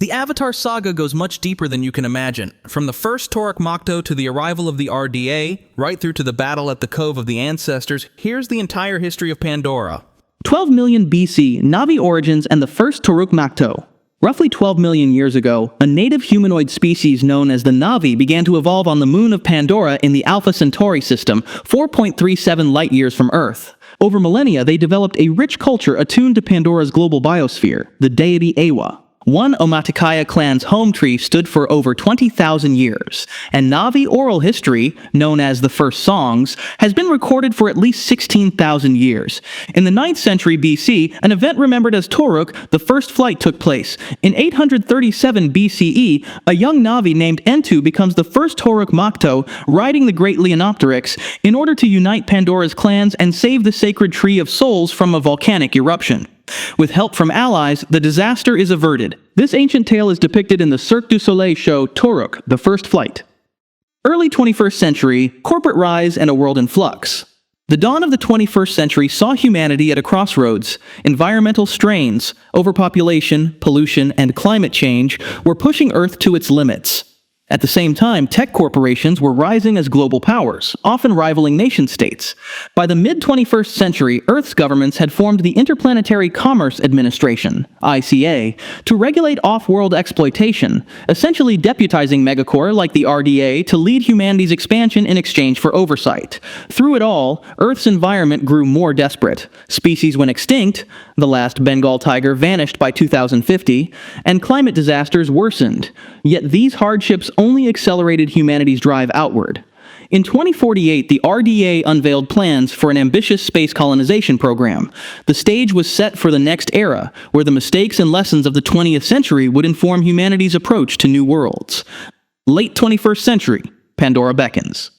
The Avatar saga goes much deeper than you can imagine. From the first Torok Makto to the arrival of the RDA, right through to the battle at the Cove of the Ancestors, here's the entire history of Pandora. 12 million BC, Navi origins and the first Torok Makto. Roughly 12 million years ago, a native humanoid species known as the Navi began to evolve on the moon of Pandora in the Alpha Centauri system, 4.37 light-years from Earth. Over millennia, they developed a rich culture attuned to Pandora's global biosphere, the deity Ewa. One Omatikaya clan's home tree stood for over 20,000 years, and Navi oral history, known as the First Songs, has been recorded for at least 16,000 years. In the 9th century BC, an event remembered as Torok, the first flight, took place. In 837 BCE, a young Navi named Entu becomes the first Torok Makto, riding the Great Leonopteryx, in order to unite Pandora's clans and save the sacred Tree of Souls from a volcanic eruption. With help from allies, the disaster is averted. This ancient tale is depicted in the Cirque du Soleil show Torok, the First Flight. Early 21st century, corporate rise and a world in flux. The dawn of the 21st century saw humanity at a crossroads. Environmental strains, overpopulation, pollution, and climate change were pushing Earth to its limits. At the same time, tech corporations were rising as global powers, often rivaling nation-states. By the mid-21st century, Earth's governments had formed the Interplanetary Commerce Administration, ICA, to regulate off-world exploitation, essentially deputizing megacorps like the RDA to lead humanity's expansion in exchange for oversight. Through it all, Earth's environment grew more desperate. Species went extinct, the last Bengal tiger vanished by 2050, and climate disasters worsened. Yet these hardships only accelerated humanity's drive outward. In 2048, the RDA unveiled plans for an ambitious space colonization program. The stage was set for the next era, where the mistakes and lessons of the 20th century would inform humanity's approach to new worlds. Late 21st century, Pandora beckons.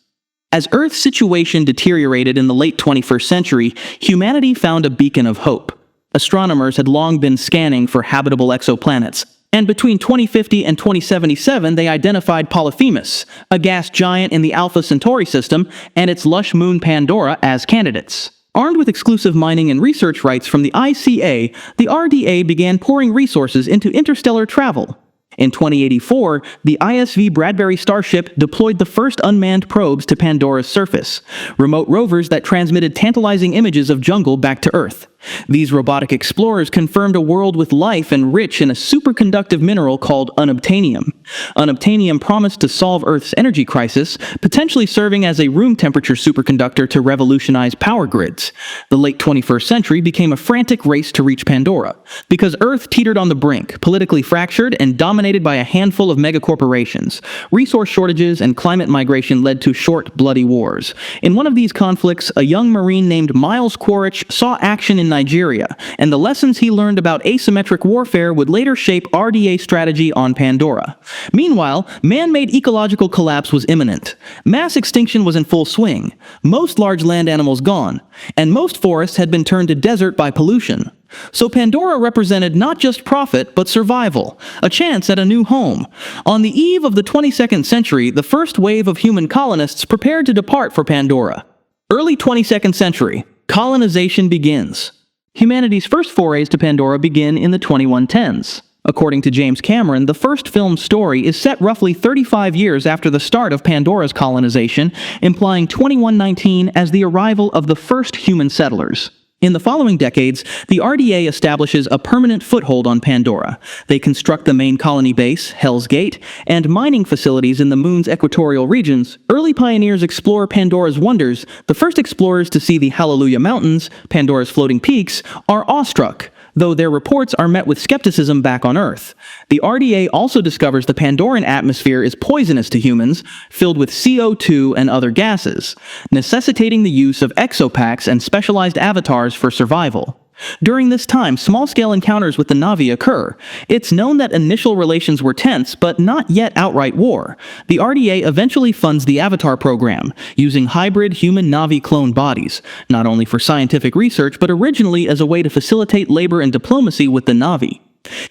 As Earth's situation deteriorated in the late 21st century, humanity found a beacon of hope. Astronomers had long been scanning for habitable exoplanets, and between 2050 and 2077 they identified Polyphemus, a gas giant in the Alpha Centauri system, and its lush moon Pandora as candidates. Armed with exclusive mining and research rights from the ICA, the RDA began pouring resources into interstellar travel. In 2084, the ISV Bradbury Starship deployed the first unmanned probes to Pandora's surface, remote rovers that transmitted tantalizing images of jungle back to Earth. These robotic explorers confirmed a world with life and rich in a superconductive mineral called unobtainium. Unobtainium promised to solve Earth's energy crisis, potentially serving as a room-temperature superconductor to revolutionize power grids. The late 21st century became a frantic race to reach Pandora, because Earth teetered on the brink, politically fractured and dominated by a handful of megacorporations. Resource shortages and climate migration led to short, bloody wars. In one of these conflicts, a young Marine named Miles Quaritch saw action in Nigeria, and the lessons he learned about asymmetric warfare would later shape RDA strategy on Pandora. Meanwhile, man-made ecological collapse was imminent. Mass extinction was in full swing, most large land animals gone, and most forests had been turned to desert by pollution. So Pandora represented not just profit, but survival, a chance at a new home. On the eve of the 22nd century, the first wave of human colonists prepared to depart for Pandora. Early 22nd century, colonization begins. Humanity's first forays to Pandora begin in the 2110s. According to James Cameron, the first filmed story is set roughly 35 years after the start of Pandora's colonization, implying 2119 as the arrival of the first human settlers. In the following decades, the RDA establishes a permanent foothold on Pandora. They construct the main colony base, Hell's Gate, and mining facilities in the moon's equatorial regions. Early pioneers explore Pandora's wonders. The first explorers to see the Hallelujah Mountains, Pandora's floating peaks, are awestruck, though their reports are met with skepticism back on Earth. The RDA also discovers the Pandoran atmosphere is poisonous to humans, filled with CO2 and other gases, necessitating the use of exopacks and specialized avatars for survival. During this time, small-scale encounters with the Navi occur. It's known that initial relations were tense, but not yet outright war. The RDA eventually funds the Avatar program, using hybrid human-Navi clone bodies, not only for scientific research, but originally as a way to facilitate labor and diplomacy with the Navi.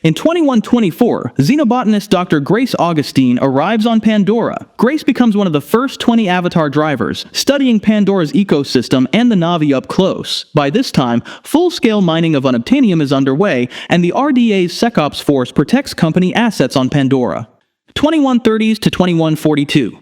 In 2124, xenobotanist Dr. Grace Augustine arrives on Pandora. Grace becomes one of the first 20 Avatar drivers, studying Pandora's ecosystem and the Navi up close. By this time, full-scale mining of unobtainium is underway, and the RDA's SecOps force protects company assets on Pandora. 2130s to 2142.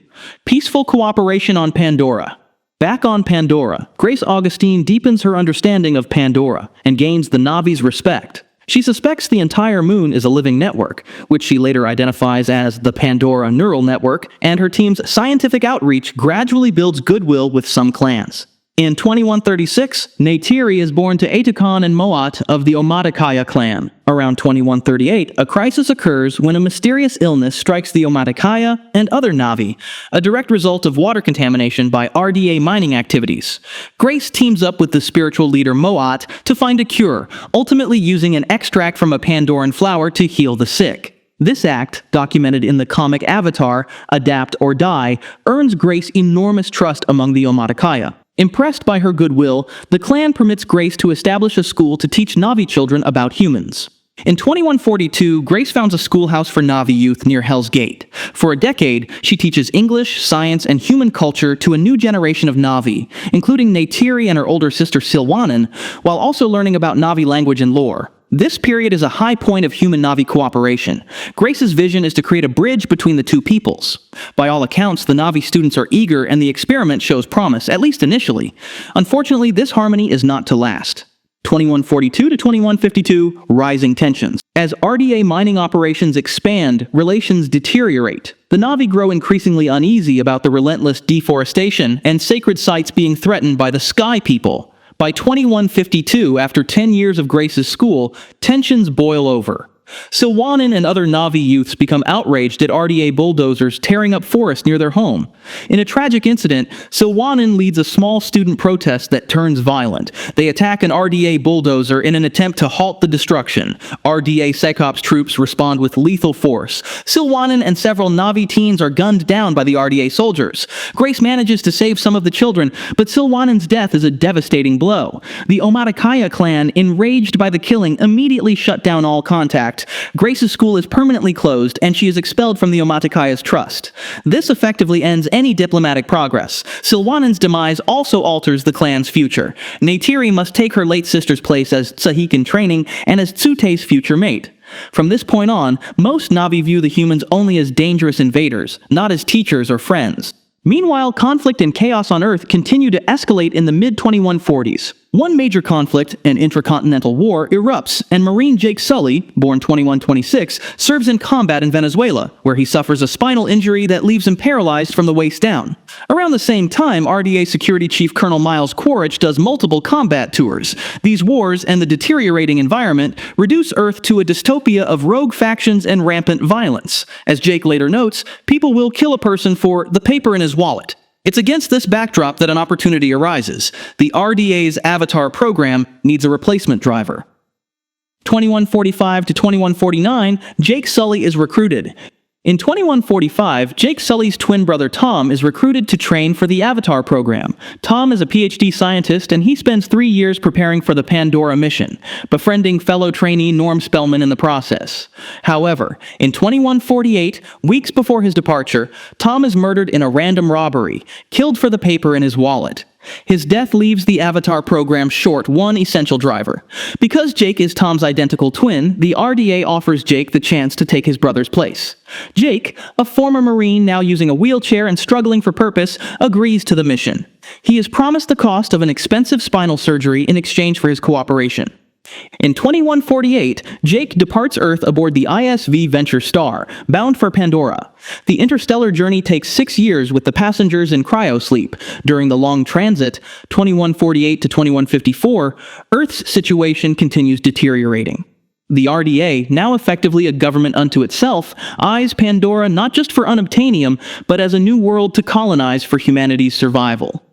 Peaceful cooperation on Pandora. Back on Pandora, Grace Augustine deepens her understanding of Pandora and gains the Navi's respect. She suspects the entire moon is a living network, which she later identifies as the Pandora Neural Network, and her team's scientific outreach gradually builds goodwill with some clans. In 2136, Neytiri is born to Atakan and Moat of the Omatikaya clan. Around 2138, a crisis occurs when a mysterious illness strikes the Omatikaya and other Navi, a direct result of water contamination by RDA mining activities. Grace teams up with the spiritual leader Moat to find a cure, ultimately using an extract from a Pandoran flower to heal the sick. This act, documented in the comic Avatar, Adapt or Die, earns Grace enormous trust among the Omatikaya. Impressed by her goodwill, the clan permits Grace to establish a school to teach Navi children about humans. In 2142, Grace founds a schoolhouse for Navi youth near Hell's Gate. For a decade, she teaches English, science, and human culture to a new generation of Navi, including Neytiri and her older sister Silwanen, while also learning about Navi language and lore. This period is a high point of human-Navi cooperation. Grace's vision is to create a bridge between the two peoples. By all accounts, the Navi students are eager and the experiment shows promise, at least initially. Unfortunately, this harmony is not to last. 2142 to 2152, rising tensions. As RDA mining operations expand, relations deteriorate. The Navi grow increasingly uneasy about the relentless deforestation and sacred sites being threatened by the Sky People. By 2152, after 10 years of Grace's school, tensions boil over. Silwanen and other Navi youths become outraged at RDA bulldozers tearing up forests near their home. In a tragic incident, Silwanen leads a small student protest that turns violent. They attack an RDA bulldozer in an attempt to halt the destruction. RDA SecOps troops respond with lethal force. Silwanen and several Navi teens are gunned down by the RDA soldiers. Grace manages to save some of the children, but Silwanen's death is a devastating blow. The Omatikaya clan, enraged by the killing, immediately shut down all contact. Grace's school is permanently closed, and she is expelled from the Omatikaya's trust. This effectively ends any diplomatic progress. Silwanen's demise also alters the clan's future. Neytiri must take her late sister's place as Tsaheylu in training and as Tsute's future mate. From this point on, most Navi view the humans only as dangerous invaders, not as teachers or friends. Meanwhile, conflict and chaos on Earth continue to escalate in the mid-2140s. One major conflict, an intracontinental war, erupts, and Marine Jake Sully, born 2126, serves in combat in Venezuela, where he suffers a spinal injury that leaves him paralyzed from the waist down. Around the same time, RDA Security Chief Colonel Miles Quaritch does multiple combat tours. These wars and the deteriorating environment reduce Earth to a dystopia of rogue factions and rampant violence. As Jake later notes, people will kill a person for the paper in his wallet. It's against this backdrop that an opportunity arises. The RDA's Avatar program needs a replacement driver. 2145 to 2149, Jake Sully is recruited. In 2145, Jake Sully's twin brother Tom is recruited to train for the Avatar program. Tom is a PhD scientist, and he spends 3 years preparing for the Pandora mission, befriending fellow trainee Norm Spellman in the process. However, in 2148, weeks before his departure, Tom is murdered in a random robbery, killed for the paper in his wallet. His death leaves the Avatar program short one essential driver. Because Jake is Tom's identical twin, the RDA offers Jake the chance to take his brother's place. Jake, a former Marine now using a wheelchair and struggling for purpose, agrees to the mission. He is promised the cost of an expensive spinal surgery in exchange for his cooperation. In 2148, Jake departs Earth aboard the ISV Venture Star, bound for Pandora. The interstellar journey takes 6 years with the passengers in cryosleep. During the long transit, 2148 to 2154, Earth's situation continues deteriorating. The RDA, now effectively a government unto itself, eyes Pandora not just for unobtainium, but as a new world to colonize for humanity's survival.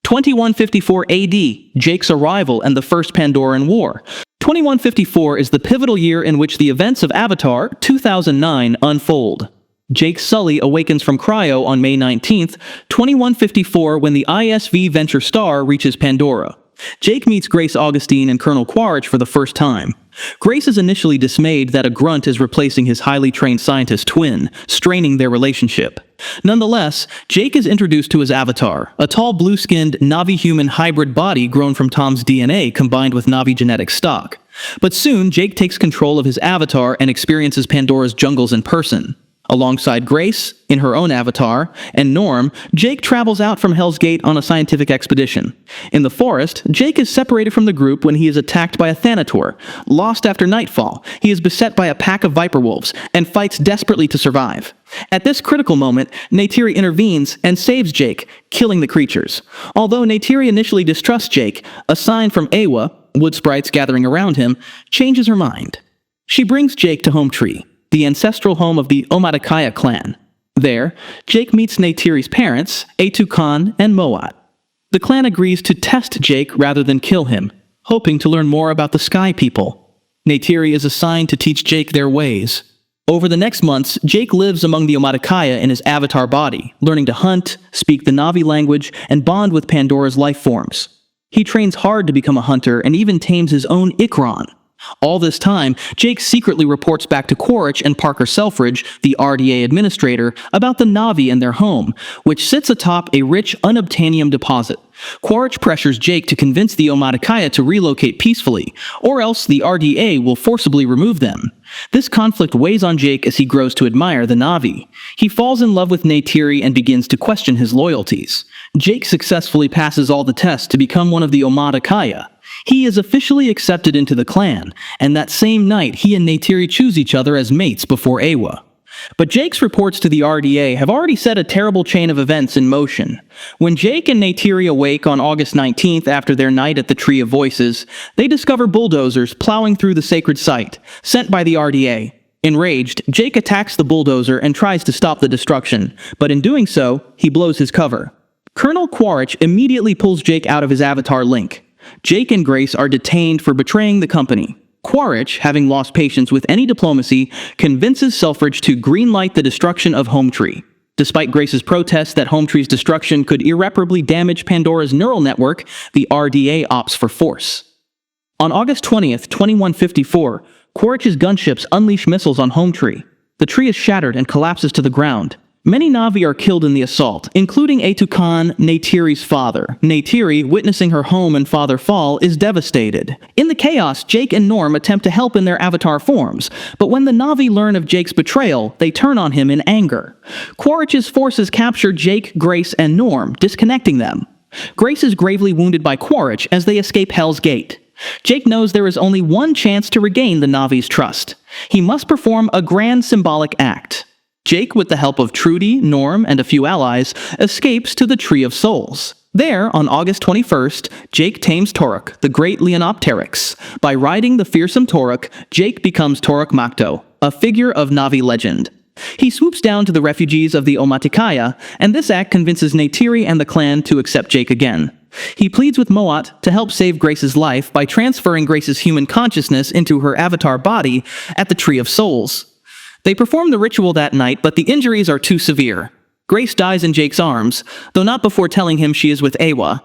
2154 AD, Jake's arrival and the First Pandoran War. 2154 is the pivotal year in which the events of Avatar 2009 unfold. Jake Sully awakens from cryo on May 19th, 2154, when the ISV Venture Star reaches Pandora. Jake meets Grace Augustine and Colonel Quaritch for the first time. Grace is initially dismayed that a grunt is replacing his highly trained scientist twin, straining their relationship. Nonetheless, Jake is introduced to his avatar, a tall blue-skinned Navi-human hybrid body grown from Tom's DNA combined with Navi genetic stock. But soon, Jake takes control of his avatar and experiences Pandora's jungles in person. Alongside Grace, in her own avatar, and Norm, Jake travels out from Hell's Gate on a scientific expedition. In the forest, Jake is separated from the group when he is attacked by a Thanator. Lost after nightfall, he is beset by a pack of viper wolves and fights desperately to survive. At this critical moment, Neytiri intervenes and saves Jake, killing the creatures. Although Neytiri initially distrusts Jake, a sign from Ewa, wood sprites gathering around him, changes her mind. She brings Jake to Home Tree, the ancestral home of the Omatikaya clan. There, Jake meets Neytiri's parents, Etukan and Moat. The clan agrees to test Jake rather than kill him, hoping to learn more about the Sky People. Neytiri is assigned to teach Jake their ways. Over the next months, Jake lives among the Omatikaya in his avatar body, learning to hunt, speak the Navi language, and bond with Pandora's life forms. He trains hard to become a hunter and even tames his own Ikron. All this time, Jake secretly reports back to Quaritch and Parker Selfridge, the RDA administrator, about the Navi and their home, which sits atop a rich unobtainium deposit. Quaritch pressures Jake to convince the Omatikaya to relocate peacefully, or else the RDA will forcibly remove them. This conflict weighs on Jake as he grows to admire the Navi. He falls in love with Neytiri and begins to question his loyalties. Jake successfully passes all the tests to become one of the Omatikaya. He is officially accepted into the clan, and that same night he and Neytiri choose each other as mates before Ewa. But Jake's reports to the RDA have already set a terrible chain of events in motion. When Jake and Neytiri awake on August 19th after their night at the Tree of Voices, they discover bulldozers plowing through the sacred site, sent by the RDA. Enraged, Jake attacks the bulldozer and tries to stop the destruction, but in doing so, he blows his cover. Colonel Quaritch immediately pulls Jake out of his avatar link. Jake and Grace are detained for betraying the company. Quaritch, having lost patience with any diplomacy, convinces Selfridge to greenlight the destruction of Home Tree. Despite Grace's protests that Home Tree's destruction could irreparably damage Pandora's neural network, the RDA opts for force. On August 20th, 2154, Quaritch's gunships unleash missiles on Home Tree. The tree is shattered and collapses to the ground. Many Navi are killed in the assault, including Etukan, Neytiri's father. Neytiri, witnessing her home and father fall, is devastated. In the chaos, Jake and Norm attempt to help in their avatar forms, but when the Navi learn of Jake's betrayal, they turn on him in anger. Quaritch's forces capture Jake, Grace, and Norm, disconnecting them. Grace is gravely wounded by Quaritch as they escape Hell's Gate. Jake knows there is only one chance to regain the Navi's trust. He must perform a grand symbolic act. Jake, with the help of Trudy, Norm, and a few allies, escapes to the Tree of Souls. There, on August 21st, Jake tames Toruk, the great Leonopteryx. By riding the fearsome Toruk, Jake becomes Toruk Makto, a figure of Navi legend. He swoops down to the refugees of the Omatikaya, and this act convinces Neytiri and the clan to accept Jake again. He pleads with Moat to help save Grace's life by transferring Grace's human consciousness into her avatar body at the Tree of Souls. They perform the ritual that night, but the injuries are too severe. Grace dies in Jake's arms, though not before telling him she is with Ewa.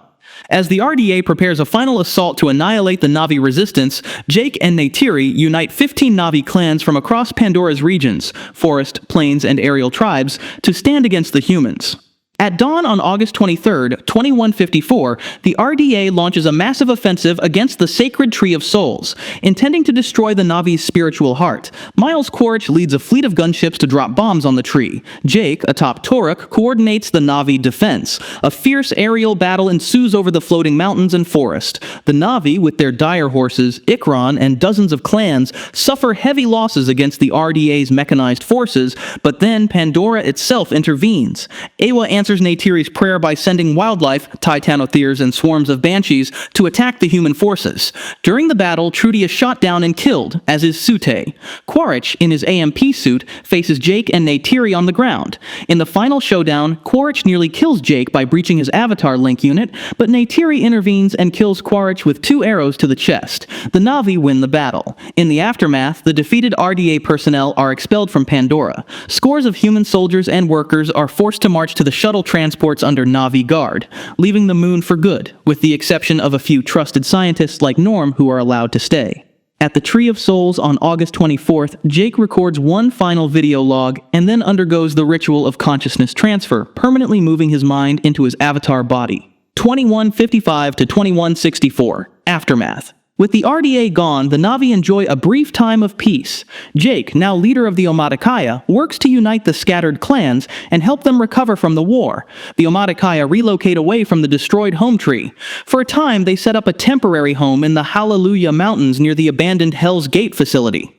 As the RDA prepares a final assault to annihilate the Navi resistance, Jake and Neytiri unite 15 Navi clans from across Pandora's regions, forest, plains, and aerial tribes, to stand against the humans. At dawn on August 23, 2154, the RDA launches a massive offensive against the sacred Tree of Souls, intending to destroy the Navi's spiritual heart. Miles Quaritch leads a fleet of gunships to drop bombs on the tree. Jake, atop Toruk, coordinates the Navi defense. A fierce aerial battle ensues over the floating mountains and forest. The Navi, with their dire horses, Ikron, and dozens of clans, suffer heavy losses against the RDA's mechanized forces, but then Pandora itself intervenes. Ewa answers Neytiri's prayer by sending wildlife, Titanotheres and swarms of banshees, to attack the human forces. During the battle, Trudy is shot down and killed, as is Sute. Quaritch, in his AMP suit, faces Jake and Neytiri on the ground. In the final showdown, Quaritch nearly kills Jake by breaching his avatar link unit, but Neytiri intervenes and kills Quaritch with 2 arrows to the chest. The Navi win the battle. In the aftermath, the defeated RDA personnel are expelled from Pandora. Scores of human soldiers and workers are forced to march to the shuttle transports under Navi guard, leaving the moon for good, with the exception of a few trusted scientists like Norm who are allowed to stay. At the Tree of Souls on August 24th, Jake records one final video log and then undergoes the ritual of consciousness transfer, permanently moving his mind into his avatar body. 2155 to 2164. Aftermath. With the RDA gone, the Navi enjoy a brief time of peace. Jake, now leader of the Omatikaya, works to unite the scattered clans and help them recover from the war. The Omatikaya relocate away from the destroyed home tree. For a time, they set up a temporary home in the Hallelujah Mountains near the abandoned Hell's Gate facility.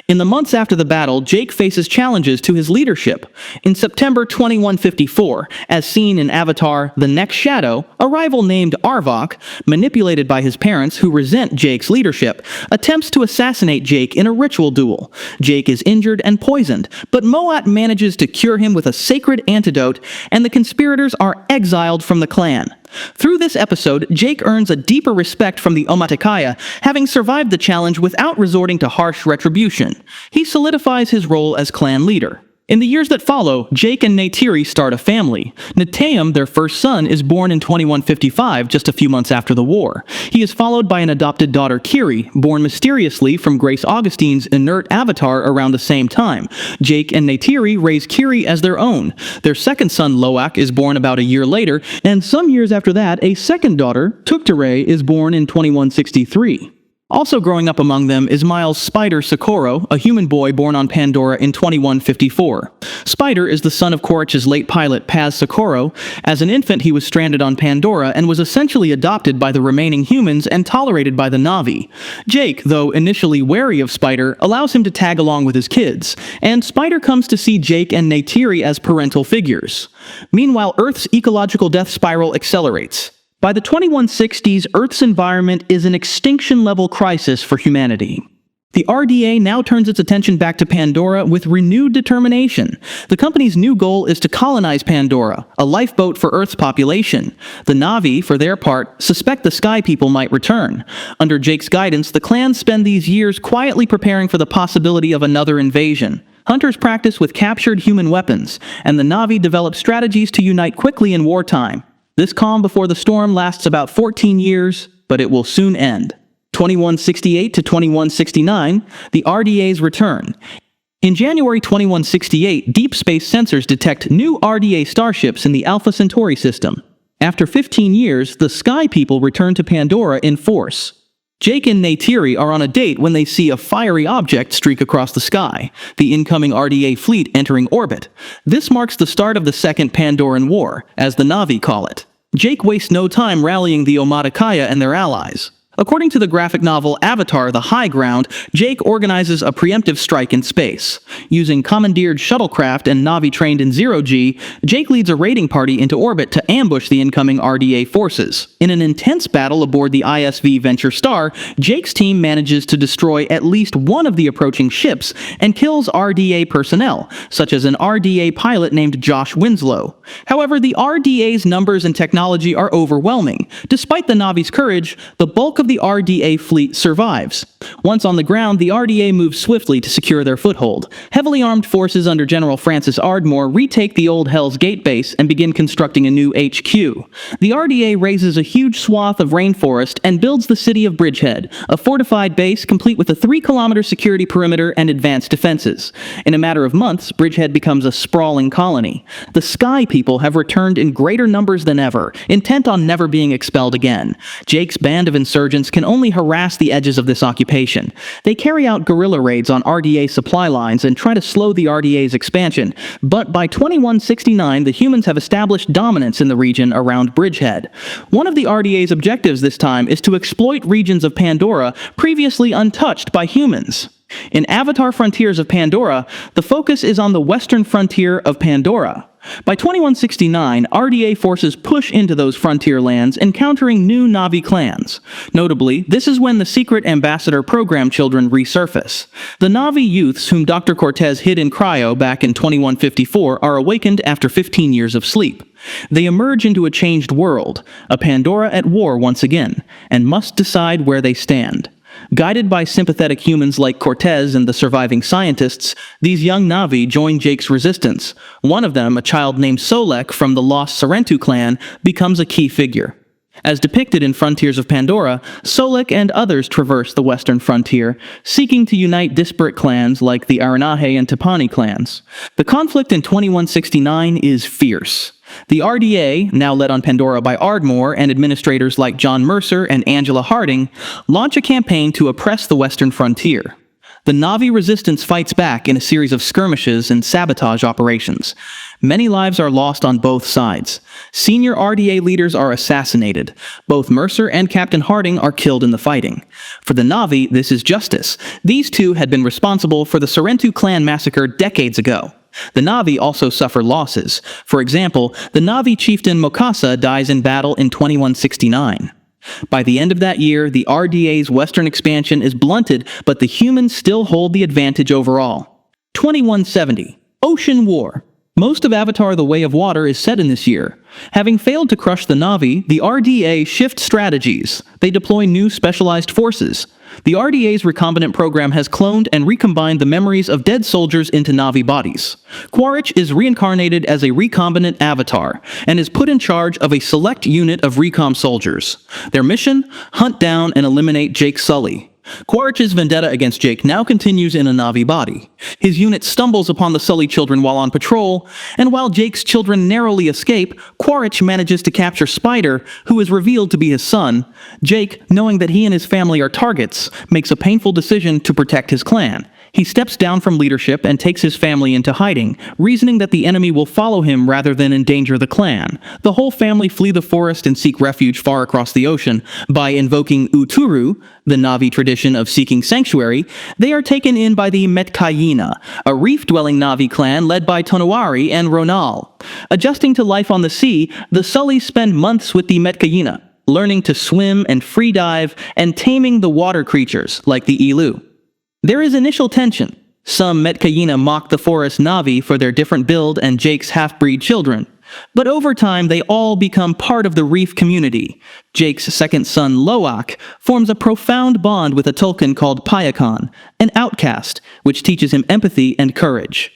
In the months after the battle, Jake faces challenges to his leadership. In September 2154, as seen in Avatar The Next Shadow, a rival named Arvok, manipulated by his parents who resent Jake's leadership, attempts to assassinate Jake in a ritual duel. Jake is injured and poisoned, but Moat manages to cure him with a sacred antidote, and the conspirators are exiled from the clan. Through this episode, Jake earns a deeper respect from the Omatikaya, having survived the challenge without resorting to harsh retribution. He solidifies his role as clan leader. In the years that follow, Jake and Neytiri start a family. Netaim, their first son, is born in 2155, just a few months after the war. He is followed by an adopted daughter, Kiri, born mysteriously from Grace Augustine's inert avatar around the same time. Jake and Neytiri raise Kiri as their own. Their second son, Loak, is born about a year later, and some years after that, a second daughter, Tuktare, is born in 2163. Also growing up among them is Miles' Spider Socorro, a human boy born on Pandora in 2154. Spider is the son of Quaritch's late pilot Paz Socorro. As an infant, he was stranded on Pandora and was essentially adopted by the remaining humans and tolerated by the Navi. Jake, though initially wary of Spider, allows him to tag along with his kids, and Spider comes to see Jake and Neytiri as parental figures. Meanwhile, Earth's ecological death spiral accelerates. By the 2160s, Earth's environment is an extinction-level crisis for humanity. The RDA now turns its attention back to Pandora with renewed determination. The company's new goal is to colonize Pandora, a lifeboat for Earth's population. The Navi, for their part, suspect the Sky People might return. Under Jake's guidance, the clans spend these years quietly preparing for the possibility of another invasion. Hunters practice with captured human weapons, and the Navi develop strategies to unite quickly in wartime. This calm before the storm lasts about 14 years, but it will soon end. 2168 to 2169, the RDA's return. In January 2168, deep space sensors detect new RDA starships in the Alpha Centauri system. After 15 years, the Sky People return to Pandora in force. Jake and Neytiri are on a date when they see a fiery object streak across the sky, the incoming RDA fleet entering orbit. This marks the start of the Second Pandoran War, as the Navi call it. Jake wastes no time rallying the Omatikaya and their allies. According to the graphic novel Avatar: The High Ground, Jake organizes a preemptive strike in space. Using commandeered shuttlecraft and Navi trained in zero-G, Jake leads a raiding party into orbit to ambush the incoming RDA forces. In an intense battle aboard the ISV Venture Star, Jake's team manages to destroy at least one of the approaching ships and kills RDA personnel, such as an RDA pilot named Josh Winslow. However, the RDA's numbers and technology are overwhelming. Despite the Navi's courage, the bulk of the RDA fleet survives. Once on the ground, the RDA moves swiftly to secure their foothold. Heavily armed forces under General Francis Ardmore retake the old Hell's Gate base and begin constructing a new HQ. The RDA raises a huge swath of rainforest and builds the city of Bridgehead, a fortified base complete with a 3-kilometer security perimeter and advanced defenses. In a matter of months, Bridgehead becomes a sprawling colony. The Sky People have returned in greater numbers than ever, intent on never being expelled again. Jake's band of insurgents can only harass the edges of this occupation. They carry out guerrilla raids on RDA supply lines and try to slow the RDA's expansion, but by 2169 the humans have established dominance in the region around Bridgehead. One of the RDA's objectives this time is to exploit regions of Pandora previously untouched by humans. In Avatar: Frontiers of Pandora, the focus is on the western frontier of Pandora. By 2169, RDA forces push into those frontier lands, encountering new Navi clans. Notably, this is when the secret ambassador program children resurface. The Navi youths whom Dr. Cortez hid in cryo back in 2154 are awakened after 15 years of sleep. They emerge into a changed world, a Pandora at war once again, and must decide where they stand. Guided by sympathetic humans like Cortez and the surviving scientists, these young Navi join Jake's resistance. One of them, a child named Solek from the lost Sarrenu clan, becomes a key figure. As depicted in Frontiers of Pandora, Solik and others traverse the western frontier, seeking to unite disparate clans like the Aronah and Tipani clans. The conflict in 2169 is fierce. The RDA, now led on Pandora by Ardmore and administrators like John Mercer and Angela Harding, launch a campaign to oppress the western frontier. The Navi resistance fights back in a series of skirmishes and sabotage operations. Many lives are lost on both sides. Senior RDA leaders are assassinated. Both Mercer and Captain Harding are killed in the fighting. For the Navi, this is justice. These two had been responsible for the Sarrenu clan massacre decades ago. The Navi also suffer losses. For example, the Navi chieftain Mokasa dies in battle in 2169. By the end of that year, the RDA's western expansion is blunted, but the humans still hold the advantage overall. 2170. Ocean War. Most of Avatar: The Way of Water is set in this year. Having failed to crush the Navi, the RDA shift strategies. They deploy new specialized forces. The RDA's recombinant program has cloned and recombined the memories of dead soldiers into Navi bodies. Quaritch is reincarnated as a recombinant avatar, and is put in charge of a select unit of recom soldiers. Their mission? Hunt down and eliminate Jake Sully. Quaritch's vendetta against Jake now continues in a Navi body. His unit stumbles upon the Sully children while on patrol, and while Jake's children narrowly escape, Quaritch manages to capture Spider, who is revealed to be his son. Jake, knowing that he and his family are targets, makes a painful decision to protect his clan. He steps down from leadership and takes his family into hiding, reasoning that the enemy will follow him rather than endanger the clan. The whole family flee the forest and seek refuge far across the ocean. By invoking Uturu, the Navi tradition of seeking sanctuary, they are taken in by the Metkayina, a reef-dwelling Navi clan led by Taunui and Ronal. Adjusting to life on the sea, the Sullys spend months with the Metkayina, learning to swim and free dive and taming the water creatures like the Elu. There is initial tension. Some Metkayina mock the forest Navi for their different build and Jake's half-breed children. But over time, they all become part of the reef community. Jake's second son, Loak, forms a profound bond with a Tulkun called Payakan, an outcast, which teaches him empathy and courage.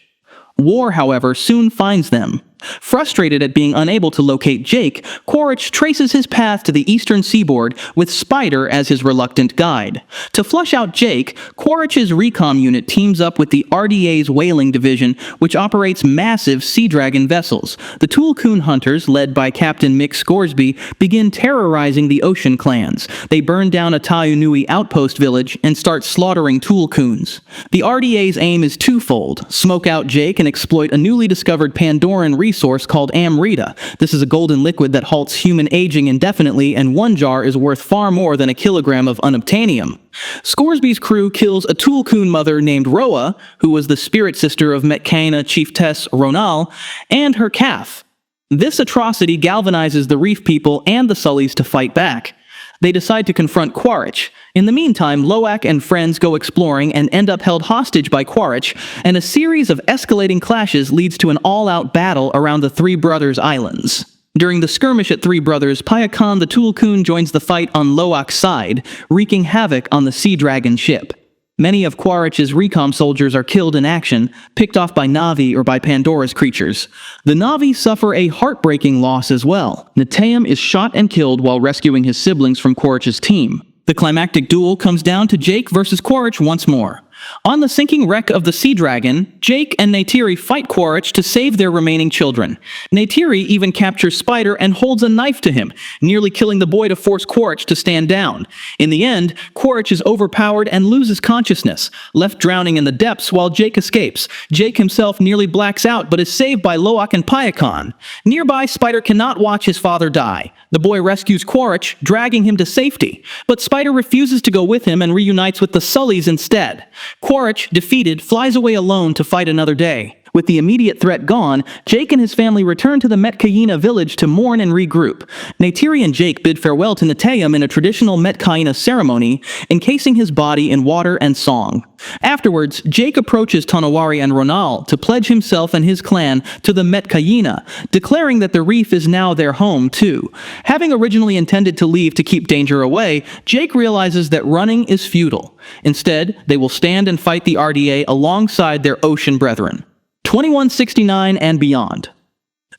War, however, soon finds them. Frustrated at being unable to locate Jake, Quaritch traces his path to the eastern seaboard with Spider as his reluctant guide. To flush out Jake, Quaritch's recom unit teams up with the RDA's whaling division, which operates massive sea dragon vessels. The Tulkun hunters, led by Captain Mick Scoresby, begin terrorizing the ocean clans. They burn down a Taunui outpost village and start slaughtering Tulkuns. The RDA's aim is twofold: smoke out Jake and exploit a newly discovered Pandoran resource called Amrita. This is a golden liquid that halts human aging indefinitely, and one jar is worth far more than a kilogram of unobtainium. Scoresby's crew kills a Tulkun mother named Roa, who was the spirit sister of Metkayina chiefess Ronal, and her calf. This atrocity galvanizes the reef people and the Sullys to fight back. They decide to confront Quaritch. In the meantime, Loak and friends go exploring and end up held hostage by Quaritch, and a series of escalating clashes leads to an all-out battle around the Three Brothers Islands. During the skirmish at Three Brothers, Payakan the Tulkun joins the fight on Loak's side, wreaking havoc on the Sea Dragon ship. Many of Quaritch's recom soldiers are killed in action, picked off by Navi or by Pandora's creatures. The Navi suffer a heartbreaking loss as well. Talem is shot and killed while rescuing his siblings from Quaritch's team. The climactic duel comes down to Jake versus Quaritch once more. On the sinking wreck of the Sea Dragon, Jake and Neytiri fight Quaritch to save their remaining children. Neytiri even captures Spider and holds a knife to him, nearly killing the boy to force Quaritch to stand down. In the end, Quaritch is overpowered and loses consciousness, left drowning in the depths while Jake escapes. Jake himself nearly blacks out but is saved by Loak and Payakan. Nearby, Spider cannot watch his father die. The boy rescues Quaritch, dragging him to safety, but Spider refuses to go with him and reunites with the Sullys instead. Quaritch, defeated, flies away alone to fight another day. With the immediate threat gone, Jake and his family return to the Metkayina village to mourn and regroup. Neytiri and Jake bid farewell to Neteyam in a traditional Metkayina ceremony, encasing his body in water and song. Afterwards, Jake approaches Taunui and Ronal to pledge himself and his clan to the Metkayina, declaring that the reef is now their home too. Having originally intended to leave to keep danger away, Jake realizes that running is futile. Instead, they will stand and fight the RDA alongside their ocean brethren. 2169 and beyond.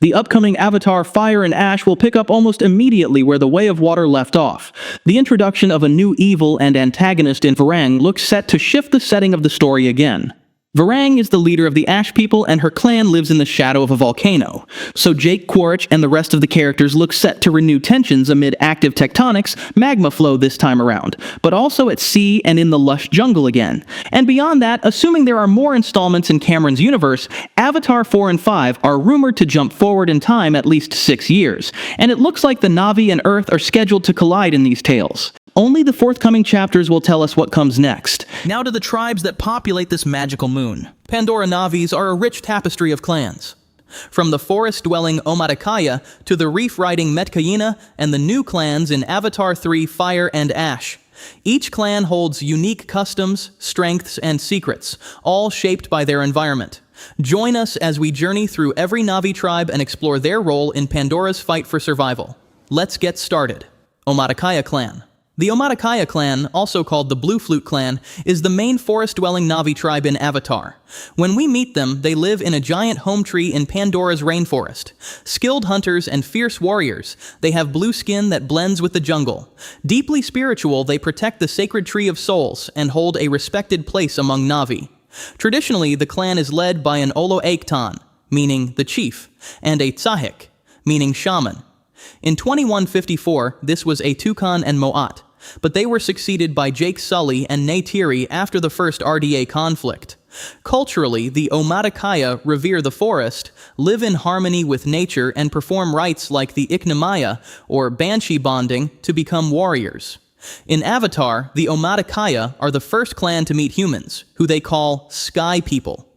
The upcoming Avatar Fire and Ash will pick up almost immediately where the Way of Water left off. The introduction of a new evil and antagonist in Turang looks set to shift the setting of the story again. Turang is the leader of the Ash people and her clan lives in the shadow of a volcano, so Jake Quaritch and the rest of the characters look set to renew tensions amid active tectonics, magma flow this time around, but also at sea and in the lush jungle again. And beyond that, assuming there are more installments in Cameron's universe, Avatar 4 and 5 are rumored to jump forward in time at least 6 years, and it looks like the Navi and Earth are scheduled to collide in these tales. Only the forthcoming chapters will tell us what comes next. Now to the tribes that populate this magical moon. Pandora Navis are a rich tapestry of clans. From the forest-dwelling Omatikaya to the reef-riding Metkayina and the new clans in Avatar 3 Fire and Ash. Each clan holds unique customs, strengths, and secrets, all shaped by their environment. Join us as we journey through every Navi tribe and explore their role in Pandora's fight for survival. Let's get started. Omatikaya Clan. The Omatikaya clan, also called the Blue Flute clan, is the main forest-dwelling Navi tribe in Avatar. When we meet them, they live in a giant home tree in Pandora's rainforest. Skilled hunters and fierce warriors, they have blue skin that blends with the jungle. Deeply spiritual, they protect the sacred tree of souls and hold a respected place among Navi. Traditionally, the clan is led by an Olo-Aiktan, meaning the chief, and a Tsahik, meaning shaman. In 2154, this was a Tukan and Moat, but they were succeeded by Jake Sully and Neytiri after the first RDA conflict. Culturally, the Omatikaya revere the forest, live in harmony with nature, and perform rites like the Iknamaya, or Banshee bonding, to become warriors. In Avatar, the Omatikaya are the first clan to meet humans, who they call Sky People.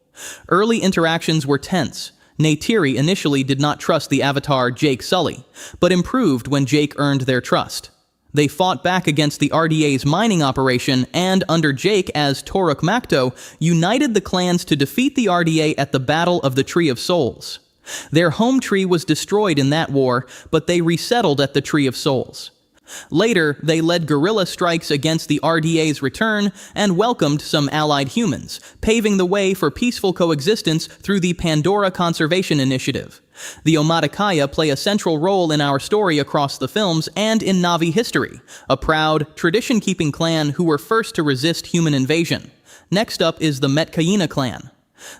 Early interactions were tense. Neytiri initially did not trust the Avatar Jake Sully, but improved when Jake earned their trust. They fought back against the RDA's mining operation and, under Jake as Turok Makto, united the clans to defeat the RDA at the Battle of the Tree of Souls. Their home tree was destroyed in that war, but they resettled at the Tree of Souls. Later, they led guerrilla strikes against the RDA's return and welcomed some allied humans, paving the way for peaceful coexistence through the Pandora Conservation Initiative. The Omatikaya play a central role in our story across the films and in Navi history, a proud, tradition-keeping clan who were first to resist human invasion. Next up is the Metkayina clan.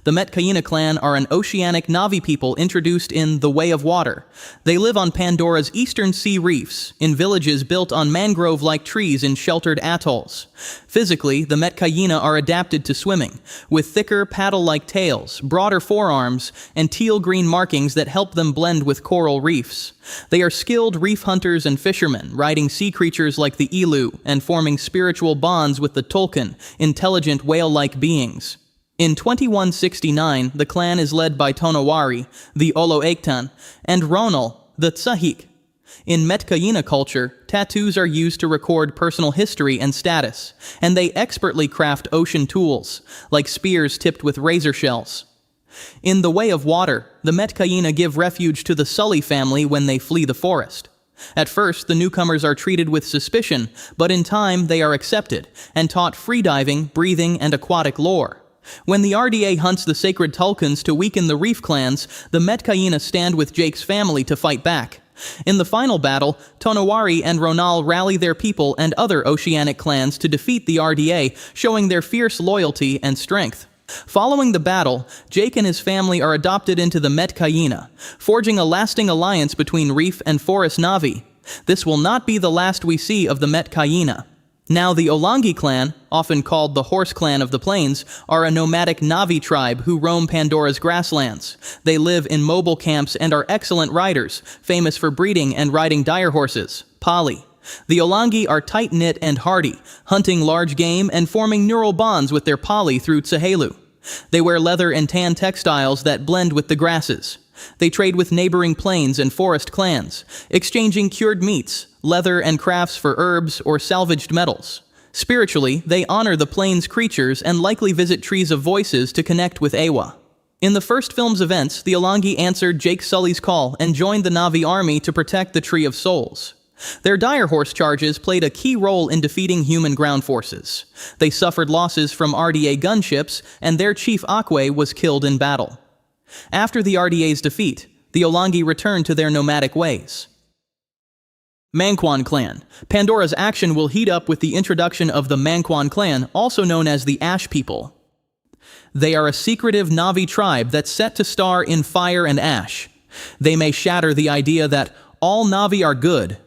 The Metkayina clan are an oceanic Navi people introduced in The Way of Water. They live on Pandora's eastern sea reefs, in villages built on mangrove-like trees in sheltered atolls. Physically, the Metkayina are adapted to swimming, with thicker paddle-like tails, broader forearms, and teal-green markings that help them blend with coral reefs. They are skilled reef hunters and fishermen, riding sea creatures like the elu and forming spiritual bonds with the Tolkien, intelligent whale-like beings. In 2169, the clan is led by Tonawari, the Olo-Aiktan, and Ronal, the Tsahik. In Metkayina culture, tattoos are used to record personal history and status, and they expertly craft ocean tools, like spears tipped with razor shells. In The Way of Water, the Metkayina give refuge to the Sully family when they flee the forest. At first, the newcomers are treated with suspicion, but in time they are accepted, and taught freediving, breathing, and aquatic lore. When the RDA hunts the sacred Tulkuns to weaken the reef clans, the Metkayina stand with Jake's family to fight back. In the final battle, Tonawari and Ronal rally their people and other oceanic clans to defeat the RDA, showing their fierce loyalty and strength. Following the battle, Jake and his family are adopted into the Metkayina, forging a lasting alliance between reef and forest Navi. This will not be the last we see of the Metkayina. Now the Olangi clan, often called the Horse Clan of the Plains, are a nomadic Navi tribe who roam Pandora's grasslands. They live in mobile camps and are excellent riders, famous for breeding and riding dire horses, Pali. The Olangi are tight-knit and hardy, hunting large game and forming neural bonds with their Pali through Tsaheylu. They wear leather and tan textiles that blend with the grasses. They trade with neighboring plains and forest clans, exchanging cured meats, leather and crafts for herbs or salvaged metals. Spiritually, they honor the plains creatures and likely visit Trees of Voices to connect with Ewa. In the first film's events, the Olangi answered Jake Sully's call and joined the Navi army to protect the Tree of Souls. Their dire horse charges played a key role in defeating human ground forces. They suffered losses from RDA gunships, and their chief Akwe was killed in battle. After the RDA's defeat, the the Olangi return to their nomadic ways. Manuan clan. Pandora's action will heat up with the introduction of the Manuan clan, also known as the Ash People. They are a secretive Navi tribe that's set to star in fire and ash. They may shatter the idea that all Navi are good.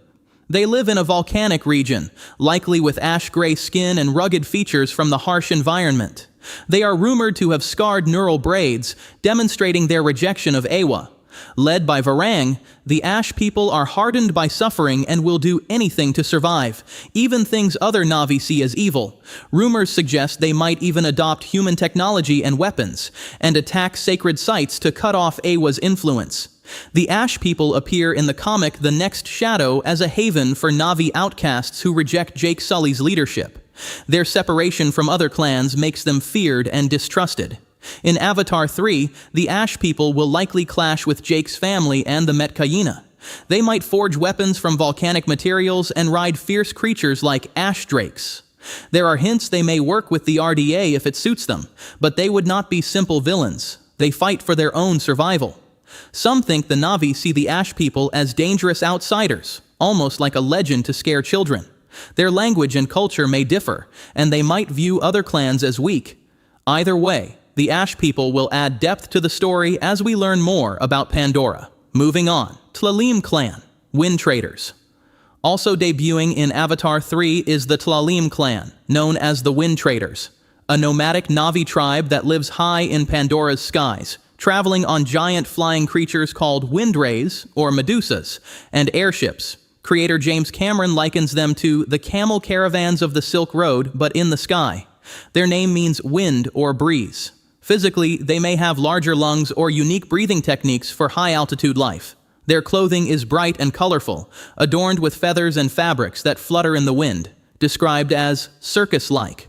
They live in a volcanic region, likely with ash-gray skin and rugged features from the harsh environment. They are rumored to have scarred neural braids, demonstrating their rejection of Ewa. Led by Varang, the Ash People are hardened by suffering and will do anything to survive, even things other Navi see as evil. Rumors suggest they might even adopt human technology and weapons, and attack sacred sites to cut off Ewa's influence. The Ash People appear in the comic The Next Shadow as a haven for Navi outcasts who reject Jake Sully's leadership. Their separation from other clans makes them feared and distrusted. In Avatar 3, the Ash People will likely clash with Jake's family and the Metkayina. They might forge weapons from volcanic materials and ride fierce creatures like ash drakes. There are hints they may work with the RDA if it suits them, but they would not be simple villains. They fight for their own survival. Some think the Navi see the Ash People as dangerous outsiders, almost like a legend to scare children. Their language and culture may differ, and they might view other clans as weak. Either way, the Ash People will add depth to the story as we learn more about Pandora. Moving on, Talem clan, Wind Traders. Also debuting in Avatar 3 is the Talem clan, known as the Wind Traders, a nomadic Navi tribe that lives high in Pandora's skies, traveling on giant flying creatures called wind rays, or medusas, and airships. Creator James Cameron likens them to the camel caravans of the Silk Road, but in the sky. Their name means wind or breeze. Physically, they may have larger lungs or unique breathing techniques for high-altitude life. Their clothing is bright and colorful, adorned with feathers and fabrics that flutter in the wind, described as circus-like.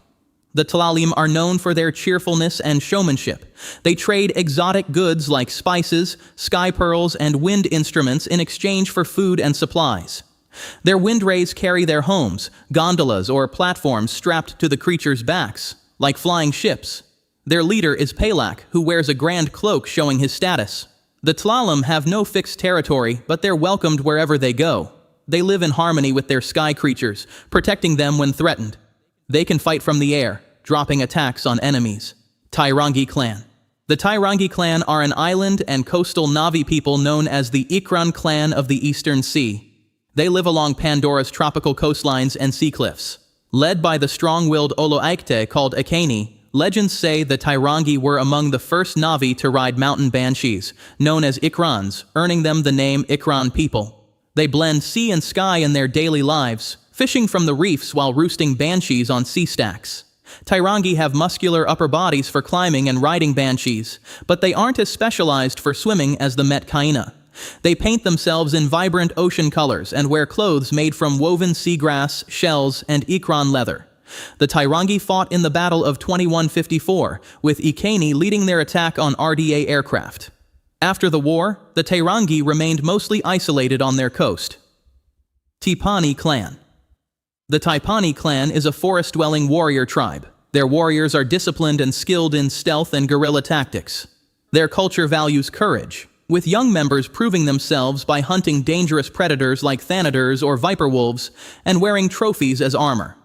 The Talem are known for their cheerfulness and showmanship. They trade exotic goods like spices, sky pearls, and wind instruments in exchange for food and supplies. Their wind rays carry their homes, gondolas or platforms strapped to the creatures' backs, like flying ships. Their leader is Palak, who wears a grand cloak showing his status. The Talem have no fixed territory, but they're welcomed wherever they go. They live in harmony with their sky creatures, protecting them when threatened. They can fight from the air, dropping attacks on enemies. Tayrangi clan. The Tayrangi clan are an island and coastal Navi people known as the Ikran clan of the Eastern Sea. They live along Pandora's tropical coastlines and sea cliffs. Led by the strong-willed Oloikte called Akani, legends say the Tayrangi were among the first Navi to ride mountain banshees, known as Ikrans, earning them the name Ikran people. They blend sea and sky in their daily lives, fishing from the reefs while roosting banshees on sea stacks. Tayrangi have muscular upper bodies for climbing and riding banshees, but they aren't as specialized for swimming as the Metkayina. They paint themselves in vibrant ocean colors and wear clothes made from woven seagrass, shells, and Ikran leather. The Tayrangi fought in the Battle of 2154, with Ikani leading their attack on RDA aircraft. After the war, the Tayrangi remained mostly isolated on their coast. Tipani clan. The Tipani clan is a forest-dwelling warrior tribe. Their warriors are disciplined and skilled in stealth and guerrilla tactics. Their culture values courage, with young members proving themselves by hunting dangerous predators like thanators or viper wolves and wearing trophies as armor.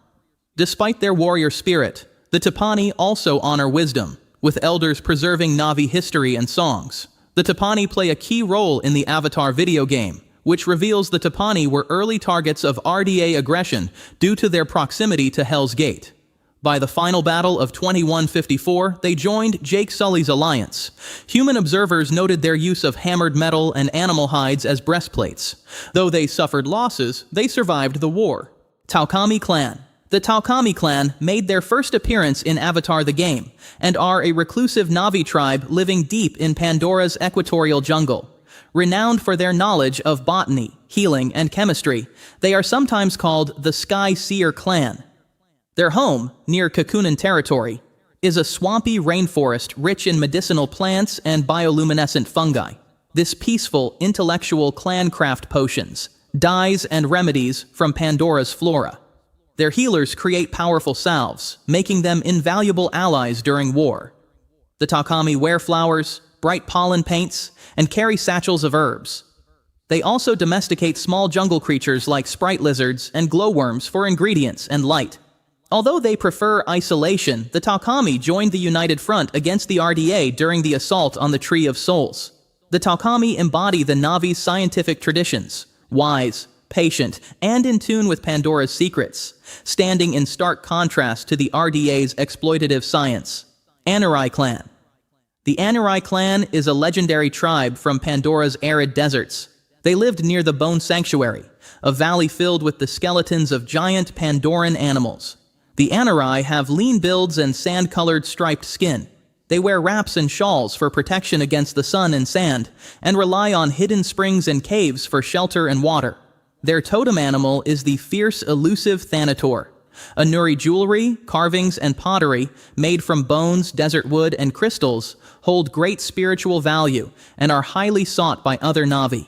Despite their warrior spirit, the Tipani also honor wisdom, with elders preserving Navi history and songs. The Tipani play a key role in the Avatar video game, which reveals the Tipani were early targets of RDA aggression due to their proximity to Hell's Gate. By the final battle of 2154, they joined Jake Sully's alliance. Human observers noted their use of hammered metal and animal hides as breastplates. Though they suffered losses, they survived the war. Tawkami clan. The Tawkami clan made their first appearance in Avatar the game, and are a reclusive Navi tribe living deep in Pandora's equatorial jungle. Renowned for their knowledge of botany, healing, and chemistry, they are sometimes called the Sky Seer clan. Their home, near Kekunan territory, is a swampy rainforest rich in medicinal plants and bioluminescent fungi. This peaceful, intellectual clan craft potions, dyes, and remedies from Pandora's flora. Their healers create powerful salves, making them invaluable allies during war. The Tawkami wear flowers, bright pollen paints, and carry satchels of herbs. They also domesticate small jungle creatures like sprite lizards and glowworms for ingredients and light. Although they prefer isolation, the Tawkami joined the united front against the RDA during the assault on the Tree of Souls. The Tawkami embody the Navi's scientific traditions, wise, patient, and in tune with Pandora's secrets, standing in stark contrast to the RDA's exploitative science. Anorai clan. The Anorai clan is a legendary tribe from Pandora's arid deserts. They lived near the Bone Sanctuary, a valley filled with the skeletons of giant Pandoran animals. The Anorai have lean builds and sand-colored striped skin. They wear wraps and shawls for protection against the sun and sand, and rely on hidden springs and caves for shelter and water. Their totem animal is the fierce, elusive Thanator. Anuri jewelry, carvings, and pottery, made from bones, desert wood, and crystals, hold great spiritual value and are highly sought by other Navi.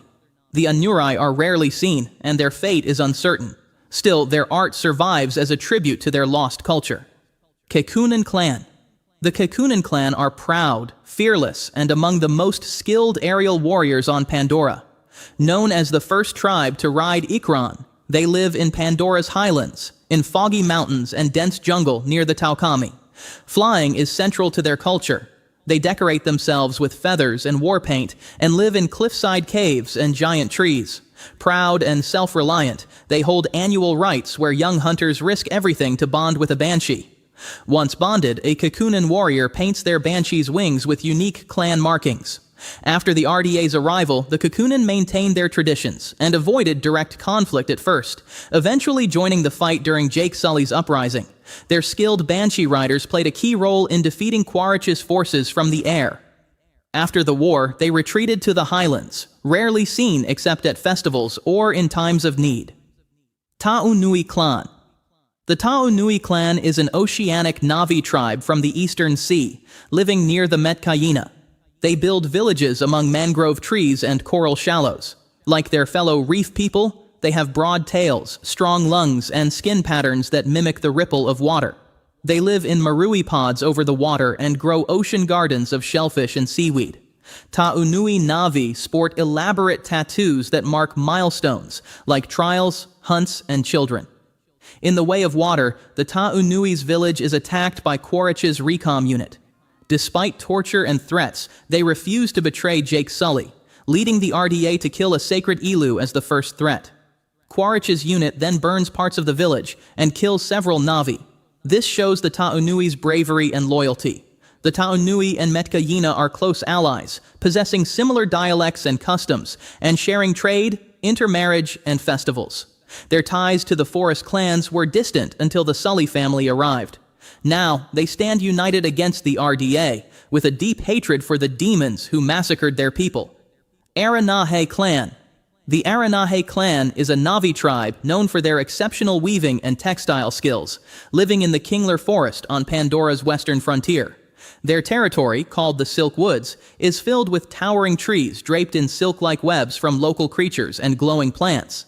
The Anorai are rarely seen, and their fate is uncertain. Still, their art survives as a tribute to their lost culture. Kekunan clan. The Kekunan clan are proud, fearless, and among the most skilled aerial warriors on Pandora. Known as the first tribe to ride Ikran, they live in Pandora's highlands, in foggy mountains and dense jungle near the Tawkami. Flying is central to their culture. They decorate themselves with feathers and war paint and live in cliffside caves and giant trees. Proud and self-reliant, they hold annual rites where young hunters risk everything to bond with a banshee. Once bonded, a Kekunan warrior paints their banshee's wings with unique clan markings. After the RDA's arrival, the Kekunan maintained their traditions and avoided direct conflict at first, eventually joining the fight during Jake Sully's uprising. Their skilled banshee riders played a key role in defeating Quaritch's forces from the air. After the war, they retreated to the highlands, rarely seen except at festivals or in times of need. Taunui clan. The Taunui clan is an oceanic Navi tribe from the Eastern Sea, living near the Metkayina. They build villages among mangrove trees and coral shallows. Like their fellow reef people, they have broad tails, strong lungs, and skin patterns that mimic the ripple of water. They live in marui pods over the water and grow ocean gardens of shellfish and seaweed. Taunui Navi sport elaborate tattoos that mark milestones, like trials, hunts, and children. In the way of water, the Taunui's village is attacked by Quaritch's recon unit. Despite torture and threats, they refuse to betray Jake Sully, leading the RDA to kill a sacred Elu as the first threat. Quaritch's unit then burns parts of the village and kills several Navi. This shows the Taunui's bravery and loyalty. The Taunui and Metkayina are close allies, possessing similar dialects and customs, and sharing trade, intermarriage, and festivals. Their ties to the forest clans were distant until the Sully family arrived. Now, they stand united against the RDA, with a deep hatred for the demons who massacred their people. Aronah clan. The Aronah clan is a Navi tribe known for their exceptional weaving and textile skills, living in the Kingler Forest on Pandora's western frontier. Their territory, called the Silk Woods, is filled with towering trees draped in silk-like webs from local creatures and glowing plants.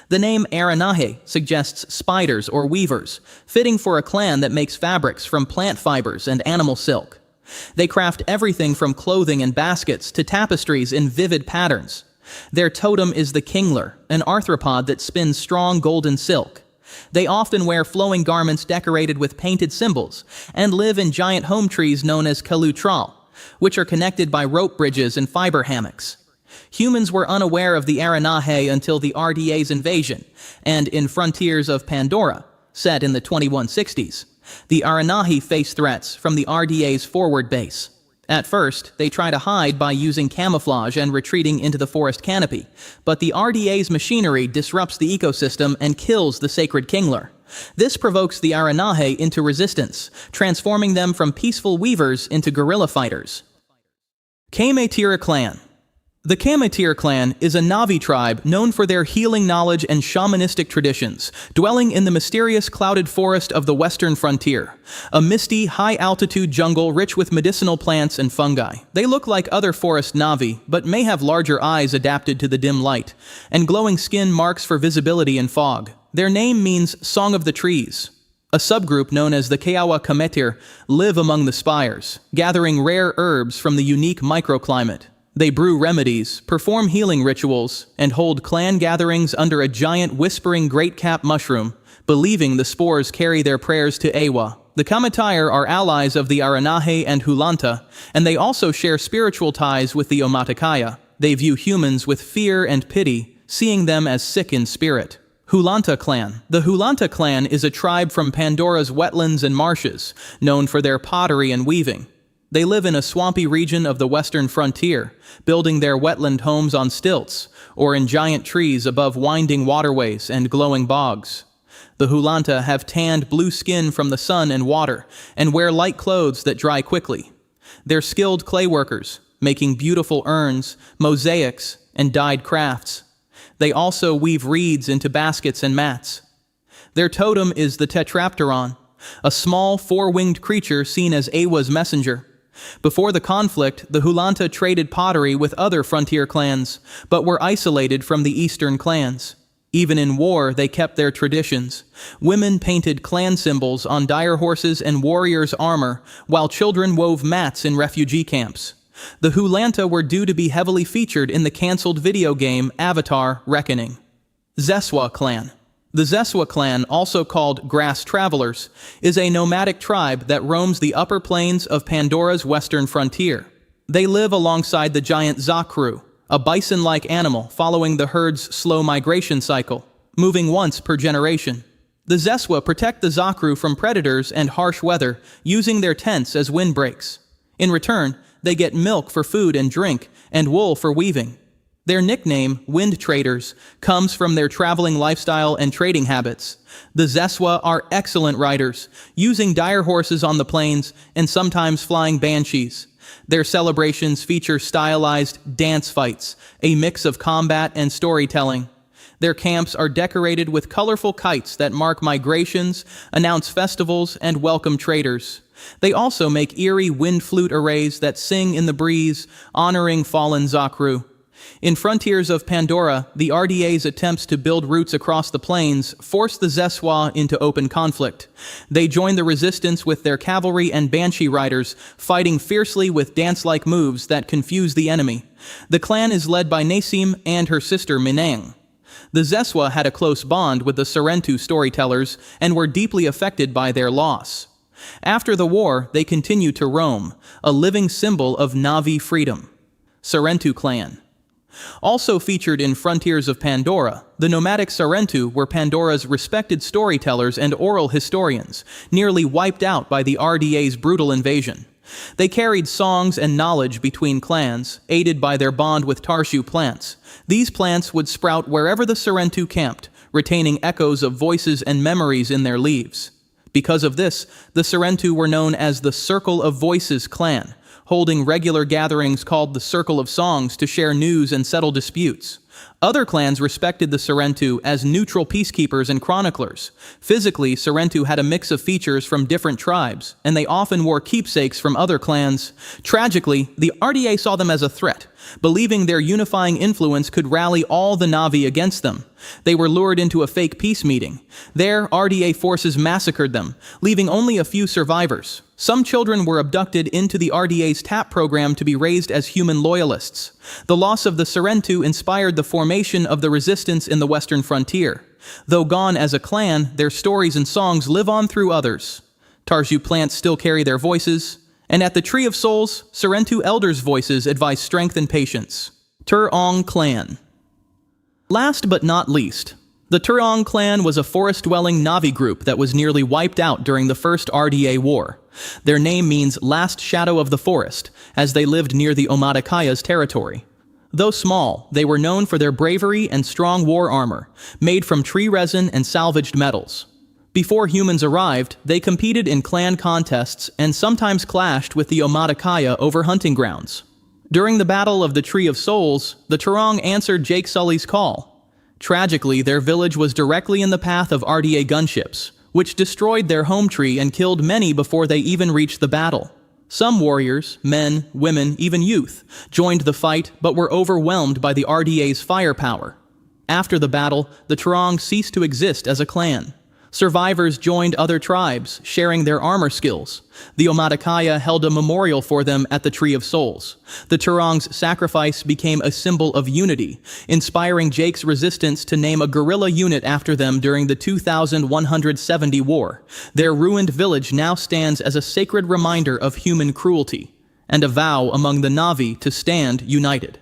The name Aronah suggests spiders or weavers, fitting for a clan that makes fabrics from plant fibers and animal silk. They craft everything from clothing and baskets to tapestries in vivid patterns. Their totem is the Kingler, an arthropod that spins strong golden silk. They often wear flowing garments decorated with painted symbols, and live in giant home trees known as kalutral, which are connected by rope bridges and fiber hammocks. Humans were unaware of the Aronah until the RDA's invasion, and in Frontiers of Pandora, set in the 2160s, the Aronah face threats from the RDA's forward base. At first, they try to hide by using camouflage and retreating into the forest canopy, but the RDA's machinery disrupts the ecosystem and kills the sacred Kingler. This provokes the Aronah into resistance, transforming them from peaceful weavers into guerrilla fighters. Kame'tire clan. The Kame'tire clan is a Navi tribe known for their healing knowledge and shamanistic traditions, dwelling in the mysterious clouded forest of the western frontier, a misty, high-altitude jungle rich with medicinal plants and fungi. They look like other forest Navi, but may have larger eyes adapted to the dim light, and glowing skin marks for visibility in fog. Their name means Song of the Trees. A subgroup known as the Kame'tire live among the spires, gathering rare herbs from the unique microclimate. They brew remedies, perform healing rituals, and hold clan gatherings under a giant whispering great-cap mushroom, believing the spores carry their prayers to Ewa. The Kame'tire are allies of the Aronah and Hulanta, and they also share spiritual ties with the Omatikaya. They view humans with fear and pity, seeing them as sick in spirit. Hulanta clan. The Hulanta clan is a tribe from Pandora's wetlands and marshes, known for their pottery and weaving. They live in a swampy region of the western frontier, building their wetland homes on stilts, or in giant trees above winding waterways and glowing bogs. The Hulanta have tanned blue skin from the sun and water, and wear light clothes that dry quickly. They're skilled clay workers, making beautiful urns, mosaics, and dyed crafts. They also weave reeds into baskets and mats. Their totem is the Tetrapteron, a small four-winged creature seen as Ewa's messenger. Before the conflict, the Hulanta traded pottery with other frontier clans, but were isolated from the eastern clans. Even in war, they kept their traditions. Women painted clan symbols on dire horses and warriors' armor, while children wove mats in refugee camps. The Hulanta were due to be heavily featured in the cancelled video game Avatar: Reckoning. Zeswa clan. The Zeswa clan, also called Grass Travelers, is a nomadic tribe that roams the upper plains of Pandora's western frontier. They live alongside the giant Zakru, a bison-like animal following the herd's slow migration cycle, moving once per generation. The Zeswa protect the Zakru from predators and harsh weather, using their tents as windbreaks. In return, they get milk for food and drink, and wool for weaving. Their nickname, Wind Traders, comes from their traveling lifestyle and trading habits. The Zeswa are excellent riders, using dire horses on the plains and sometimes flying banshees. Their celebrations feature stylized dance fights, a mix of combat and storytelling. Their camps are decorated with colorful kites that mark migrations, announce festivals, and welcome traders. They also make eerie wind flute arrays that sing in the breeze, honoring fallen Zakru. In Frontiers of Pandora, the RDA's attempts to build routes across the plains forced the Zeswa into open conflict. They joined the resistance with their cavalry and banshee riders, fighting fiercely with dance-like moves that confuse the enemy. The clan is led by Nasim and her sister Minang. The Zeswa had a close bond with the Sarrenu storytellers and were deeply affected by their loss. After the war, they continued to roam, a living symbol of Navi freedom. Sarrenu clan. Also featured in Frontiers of Pandora, the nomadic Sarrenu were Pandora's respected storytellers and oral historians, nearly wiped out by the RDA's brutal invasion. They carried songs and knowledge between clans, aided by their bond with tarshu plants. These plants would sprout wherever the Sarrenu camped, retaining echoes of voices and memories in their leaves. Because of this, the Sarrenu were known as the Circle of Voices clan, holding regular gatherings called the Circle of Songs to share news and settle disputes. Other clans respected the Sarrenu as neutral peacekeepers and chroniclers. Physically, Sarrenu had a mix of features from different tribes, and they often wore keepsakes from other clans. Tragically, the RDA saw them as a threat, believing their unifying influence could rally all the Navi against them. They were lured into a fake peace meeting. There, RDA forces massacred them, leaving only a few survivors. Some children were abducted into the RDA's TAP program to be raised as human loyalists. The loss of the Sarrenu inspired the formation of the resistance in the western frontier. Though gone as a clan, their stories and songs live on through others. Tarshu plants still carry their voices, and at the Tree of Souls, Sarrenu elders' voices advise strength and patience. Turang clan. Last but not least, the Turang clan was a forest-dwelling Navi group that was nearly wiped out during the First RDA War. Their name means last shadow of the forest, as they lived near the Omatikaya's territory. Though small, they were known for their bravery and strong war armor, made from tree resin and salvaged metals. Before humans arrived, they competed in clan contests and sometimes clashed with the Omatikaya over hunting grounds. During the Battle of the Tree of Souls, the Turang answered Jake Sully's call. Tragically, their village was directly in the path of RDA gunships, which destroyed their home tree and killed many before they even reached the battle. Some warriors, men, women, even youth, joined the fight but were overwhelmed by the RDA's firepower. After the battle, the Turang ceased to exist as a clan. Survivors joined other tribes, sharing their armor skills. The Omatikaya held a memorial for them at the Tree of Souls. The Turang's sacrifice became a symbol of unity, inspiring Jake's resistance to name a guerrilla unit after them during the 2170 war. Their ruined village now stands as a sacred reminder of human cruelty, and a vow among the Navi to stand united.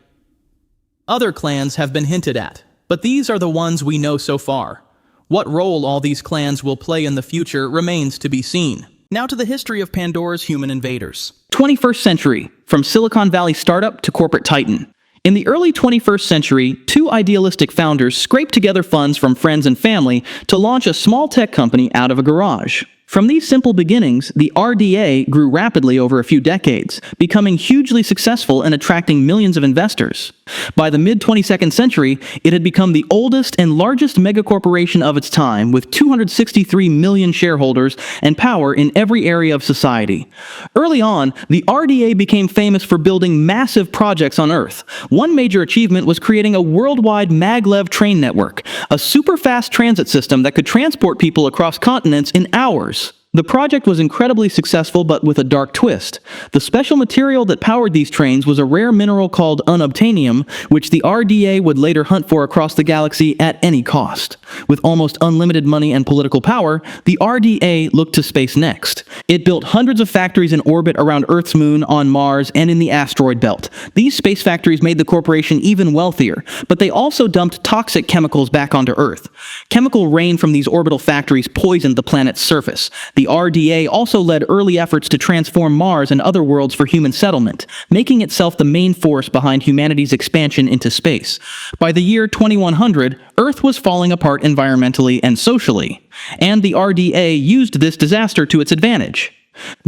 Other clans have been hinted at, but these are the ones we know so far. What role all these clans will play in the future remains to be seen. Now to the history of Pandora's human invaders. 21st century, from Silicon Valley startup to corporate titan. In the early 21st century, two idealistic founders scraped together funds from friends and family to launch a small tech company out of a garage. From these simple beginnings, the RDA grew rapidly over a few decades, becoming hugely successful and attracting millions of investors. By the mid-22nd century, it had become the oldest and largest megacorporation of its time, with 263 million shareholders and power in every area of society. Early on, the RDA became famous for building massive projects on Earth. One major achievement was creating a worldwide maglev train network, a super-fast transit system that could transport people across continents in hours. The project was incredibly successful, but with a dark twist. The special material that powered these trains was a rare mineral called unobtainium, which the RDA would later hunt for across the galaxy at any cost. With almost unlimited money and political power, the RDA looked to space next. It built hundreds of factories in orbit around Earth's moon, on Mars, and in the asteroid belt. These space factories made the corporation even wealthier, but they also dumped toxic chemicals back onto Earth. Chemical rain from these orbital factories poisoned the planet's surface. The RDA also led early efforts to transform Mars and other worlds for human settlement, making itself the main force behind humanity's expansion into space. By the year 2100, Earth was falling apart environmentally and socially, and the RDA used this disaster to its advantage.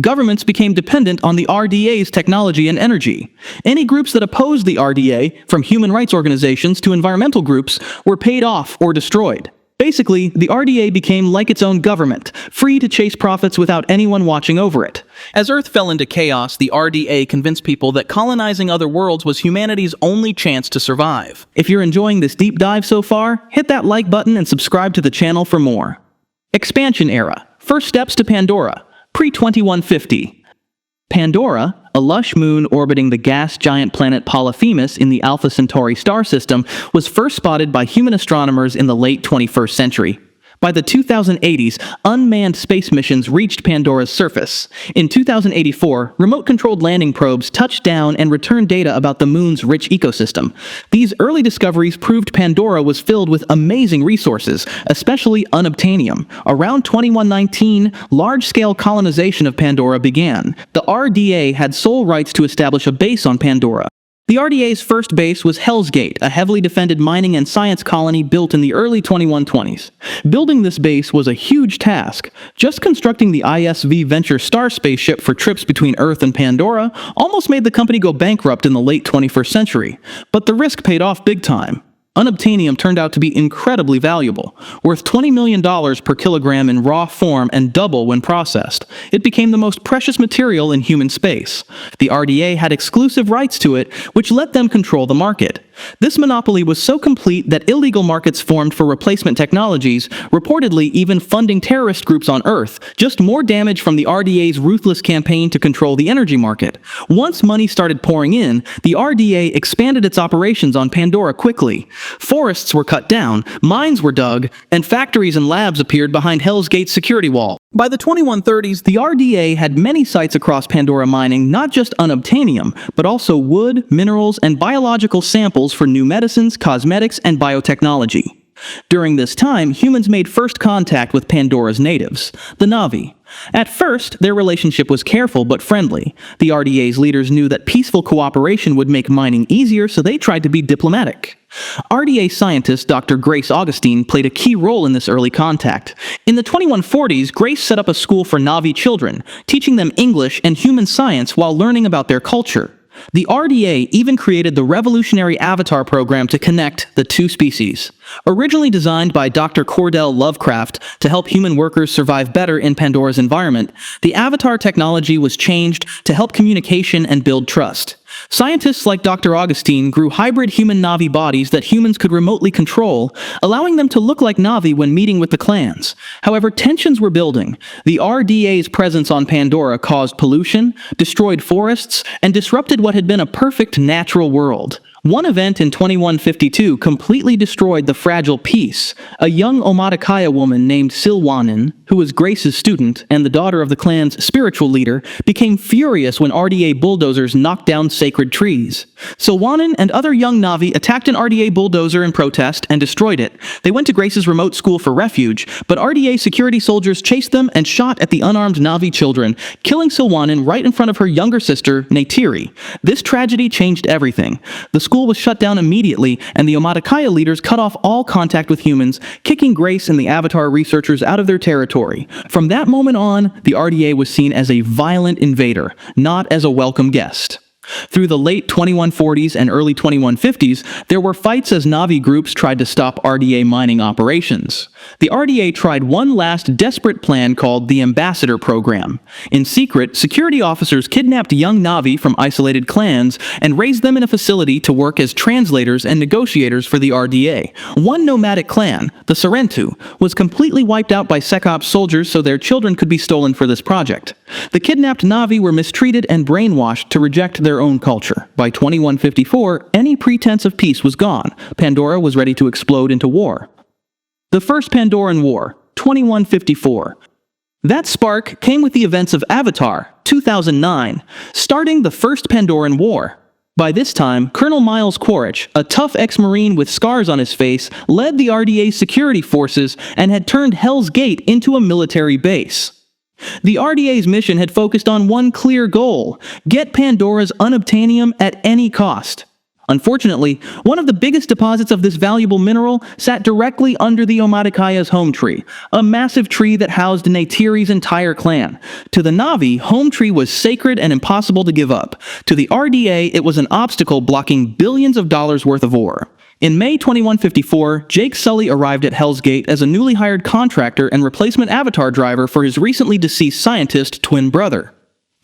Governments became dependent on the RDA's technology and energy. Any groups that opposed the RDA, from human rights organizations to environmental groups, were paid off or destroyed. Basically, the RDA became like its own government, free to chase profits without anyone watching over it. As Earth fell into chaos, the RDA convinced people that colonizing other worlds was humanity's only chance to survive. If you're enjoying this deep dive so far, hit that like button and subscribe to the channel for more. Expansion era. First steps to Pandora. Pre-2150. Pandora, a lush moon orbiting the gas giant planet Polyphemus in the Alpha Centauri star system, was first spotted by human astronomers in the late 21st century. By the 2080s, unmanned space missions reached Pandora's surface. In 2084, remote-controlled landing probes touched down and returned data about the moon's rich ecosystem. These early discoveries proved Pandora was filled with amazing resources, especially unobtainium. Around 2119, large-scale colonization of Pandora began. The RDA had sole rights to establish a base on Pandora. The RDA's first base was Hell's Gate, a heavily defended mining and science colony built in the early 2120s. Building this base was a huge task. Just constructing the ISV Venture Star spaceship for trips between Earth and Pandora almost made the company go bankrupt in the late 21st century. But the risk paid off big time. Unobtainium turned out to be incredibly valuable, worth $20 million per kilogram in raw form and double when processed. It became the most precious material in human space. The RDA had exclusive rights to it, which let them control the market. This monopoly was so complete that illegal markets formed for replacement technologies, reportedly even funding terrorist groups on Earth. Just more damage from the RDA's ruthless campaign to control the energy market. Once money started pouring in, the RDA expanded its operations on Pandora quickly. Forests were cut down, mines were dug, and factories and labs appeared behind Hell's Gate's security wall. By the 2130s, the RDA had many sites across Pandora mining not just unobtainium, but also wood, minerals, and biological samples for new medicines, cosmetics, and biotechnology. During this time, humans made first contact with Pandora's natives, the Navi. At first, their relationship was careful but friendly. The RDA's leaders knew that peaceful cooperation would make mining easier, so they tried to be diplomatic. RDA scientist Dr. Grace Augustine played a key role in this early contact. In the 2140s, Grace set up a school for Navi children, teaching them English and human science while learning about their culture. The RDA even created the revolutionary Avatar program to connect the two species. Originally designed by Dr. Cordell Lovecraft to help human workers survive better in Pandora's environment, the Avatar technology was changed to help communication and build trust. Scientists like Dr. Augustine grew hybrid human Navi bodies that humans could remotely control, allowing them to look like Navi when meeting with the clans. However, tensions were building. The RDA's presence on Pandora caused pollution, destroyed forests, and disrupted what had been a perfect natural world. One event in 2152 completely destroyed the fragile peace. A young Omatikaya woman named Silwanin, who was Grace's student and the daughter of the clan's spiritual leader, became furious when RDA bulldozers knocked down sacred trees. Silwanin and other young Navi attacked an RDA bulldozer in protest and destroyed it. They went to Grace's remote school for refuge, but RDA security soldiers chased them and shot at the unarmed Navi children, killing Silwanin right in front of her younger sister, Neytiri. This tragedy changed everything. The school was shut down immediately, and the Omatikaya leaders cut off all contact with humans, kicking Grace and the Avatar researchers out of their territory. From that moment on, the RDA was seen as a violent invader, not as a welcome guest. Through the late 2140s and early 2150s, there were fights as Navi groups tried to stop RDA mining operations. The RDA tried one last desperate plan called the Ambassador Program. In secret, security officers kidnapped young Navi from isolated clans and raised them in a facility to work as translators and negotiators for the RDA. One nomadic clan, the Sarrenu, was completely wiped out by SecOps soldiers so their children could be stolen for this project. The kidnapped Navi were mistreated and brainwashed to reject their own culture. By 2154, any pretense of peace was gone. Pandora was ready to explode into war. The First Pandoran War, 2154. That spark came with the events of Avatar, 2009, starting the First Pandoran War. By this time, Colonel Miles Quaritch, a tough ex-Marine with scars on his face, led the RDA security forces and had turned Hell's Gate into a military base. The RDA's mission had focused on one clear goal: get Pandora's unobtainium at any cost. Unfortunately, one of the biggest deposits of this valuable mineral sat directly under the Omatikaya's home tree, a massive tree that housed Neytiri's entire clan. To the Navi, home tree was sacred and impossible to give up. To the RDA, it was an obstacle blocking billions of dollars worth of ore. In May 2154, Jake Sully arrived at Hell's Gate as a newly hired contractor and replacement avatar driver for his recently deceased scientist twin brother.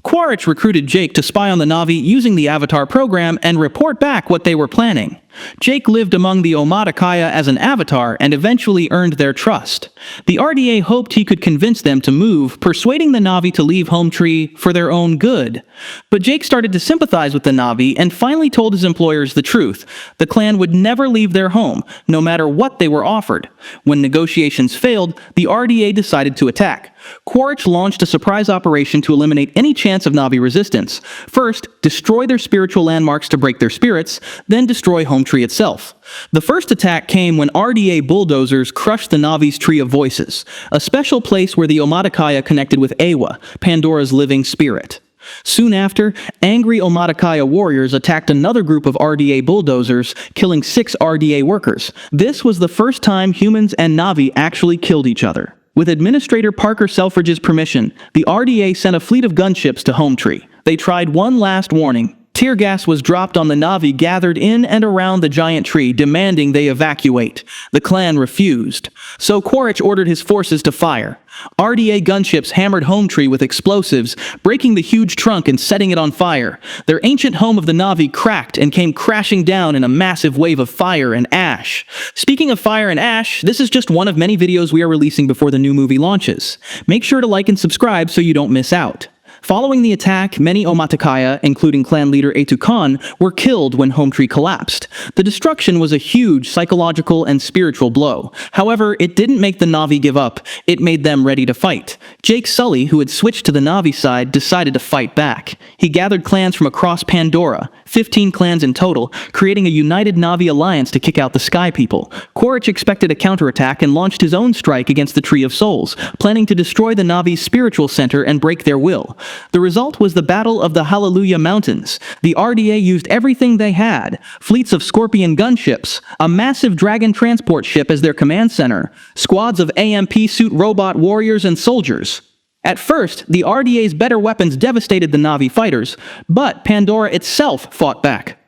Quaritch recruited Jake to spy on the Navi using the Avatar program and report back what they were planning. Jake lived among the Omatikaya as an avatar and eventually earned their trust. The RDA hoped he could convince them to move, persuading the Navi to leave Home Tree for their own good. But Jake started to sympathize with the Navi and finally told his employers the truth. The clan would never leave their home, no matter what they were offered. When negotiations failed, the RDA decided to attack. Quaritch launched a surprise operation to eliminate any chance of Navi resistance. First, destroy their spiritual landmarks to break their spirits, then destroy Home Tree itself. The first attack came when RDA bulldozers crushed the Navi's Tree of Voices, a special place where the Omatikaya connected with Ewa, Pandora's living spirit. Soon after, angry Omatikaya warriors attacked another group of RDA bulldozers, killing 6 RDA workers. This was the first time humans and Navi actually killed each other. With Administrator Parker Selfridge's permission, the RDA sent a fleet of gunships to Home Tree. They tried one last warning. Tear gas was dropped on the Navi gathered in and around the giant tree, demanding they evacuate. The clan refused. So Quaritch ordered his forces to fire. RDA gunships hammered Home Tree with explosives, breaking the huge trunk and setting it on fire. Their ancient home of the Navi cracked and came crashing down in a massive wave of fire and ash. Speaking of fire and ash, this is just one of many videos we are releasing before the new movie launches. Make sure to like and subscribe so you don't miss out. Following the attack, many Omatikaya, including clan leader Etu Khan, were killed when Home Tree collapsed. The destruction was a huge psychological and spiritual blow. However, it didn't make the Navi give up. It made them ready to fight. Jake Sully, who had switched to the Navi side, decided to fight back. He gathered clans from across Pandora, 15 clans in total, creating a united Navi alliance to kick out the Sky People. Quaritch expected a counterattack and launched his own strike against the Tree of Souls, planning to destroy the Navi's spiritual center and break their will. The result was the Battle of the Hallelujah Mountains. The RDA used everything they had: fleets of Scorpion gunships, a massive Dragon transport ship as their command center, squads of AMP suit robot warriors and soldiers. At first, the RDA's better weapons devastated the Navi fighters, but Pandora itself fought back.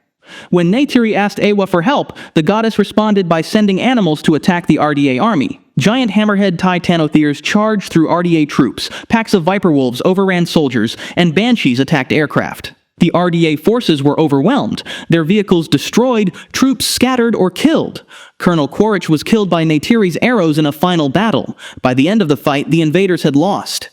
When Neytiri asked Ewa for help, the goddess responded by sending animals to attack the RDA army. Giant hammerhead Titanotheres charged through RDA troops, packs of viper wolves overran soldiers, and banshees attacked aircraft. The RDA forces were overwhelmed, their vehicles destroyed, troops scattered or killed. Colonel Quaritch was killed by Neytiri's arrows in a final battle. By the end of the fight, the invaders had lost.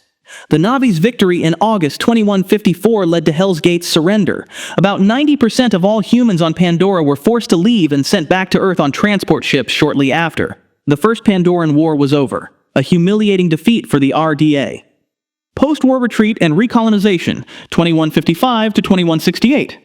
The Navi's victory in August 2154 led to Hell's Gate's surrender. About 90% of all humans on Pandora were forced to leave and sent back to Earth on transport ships shortly after. The First Pandoran War was over, a humiliating defeat for the RDA. Post-war retreat and recolonization, 2155 to 2168.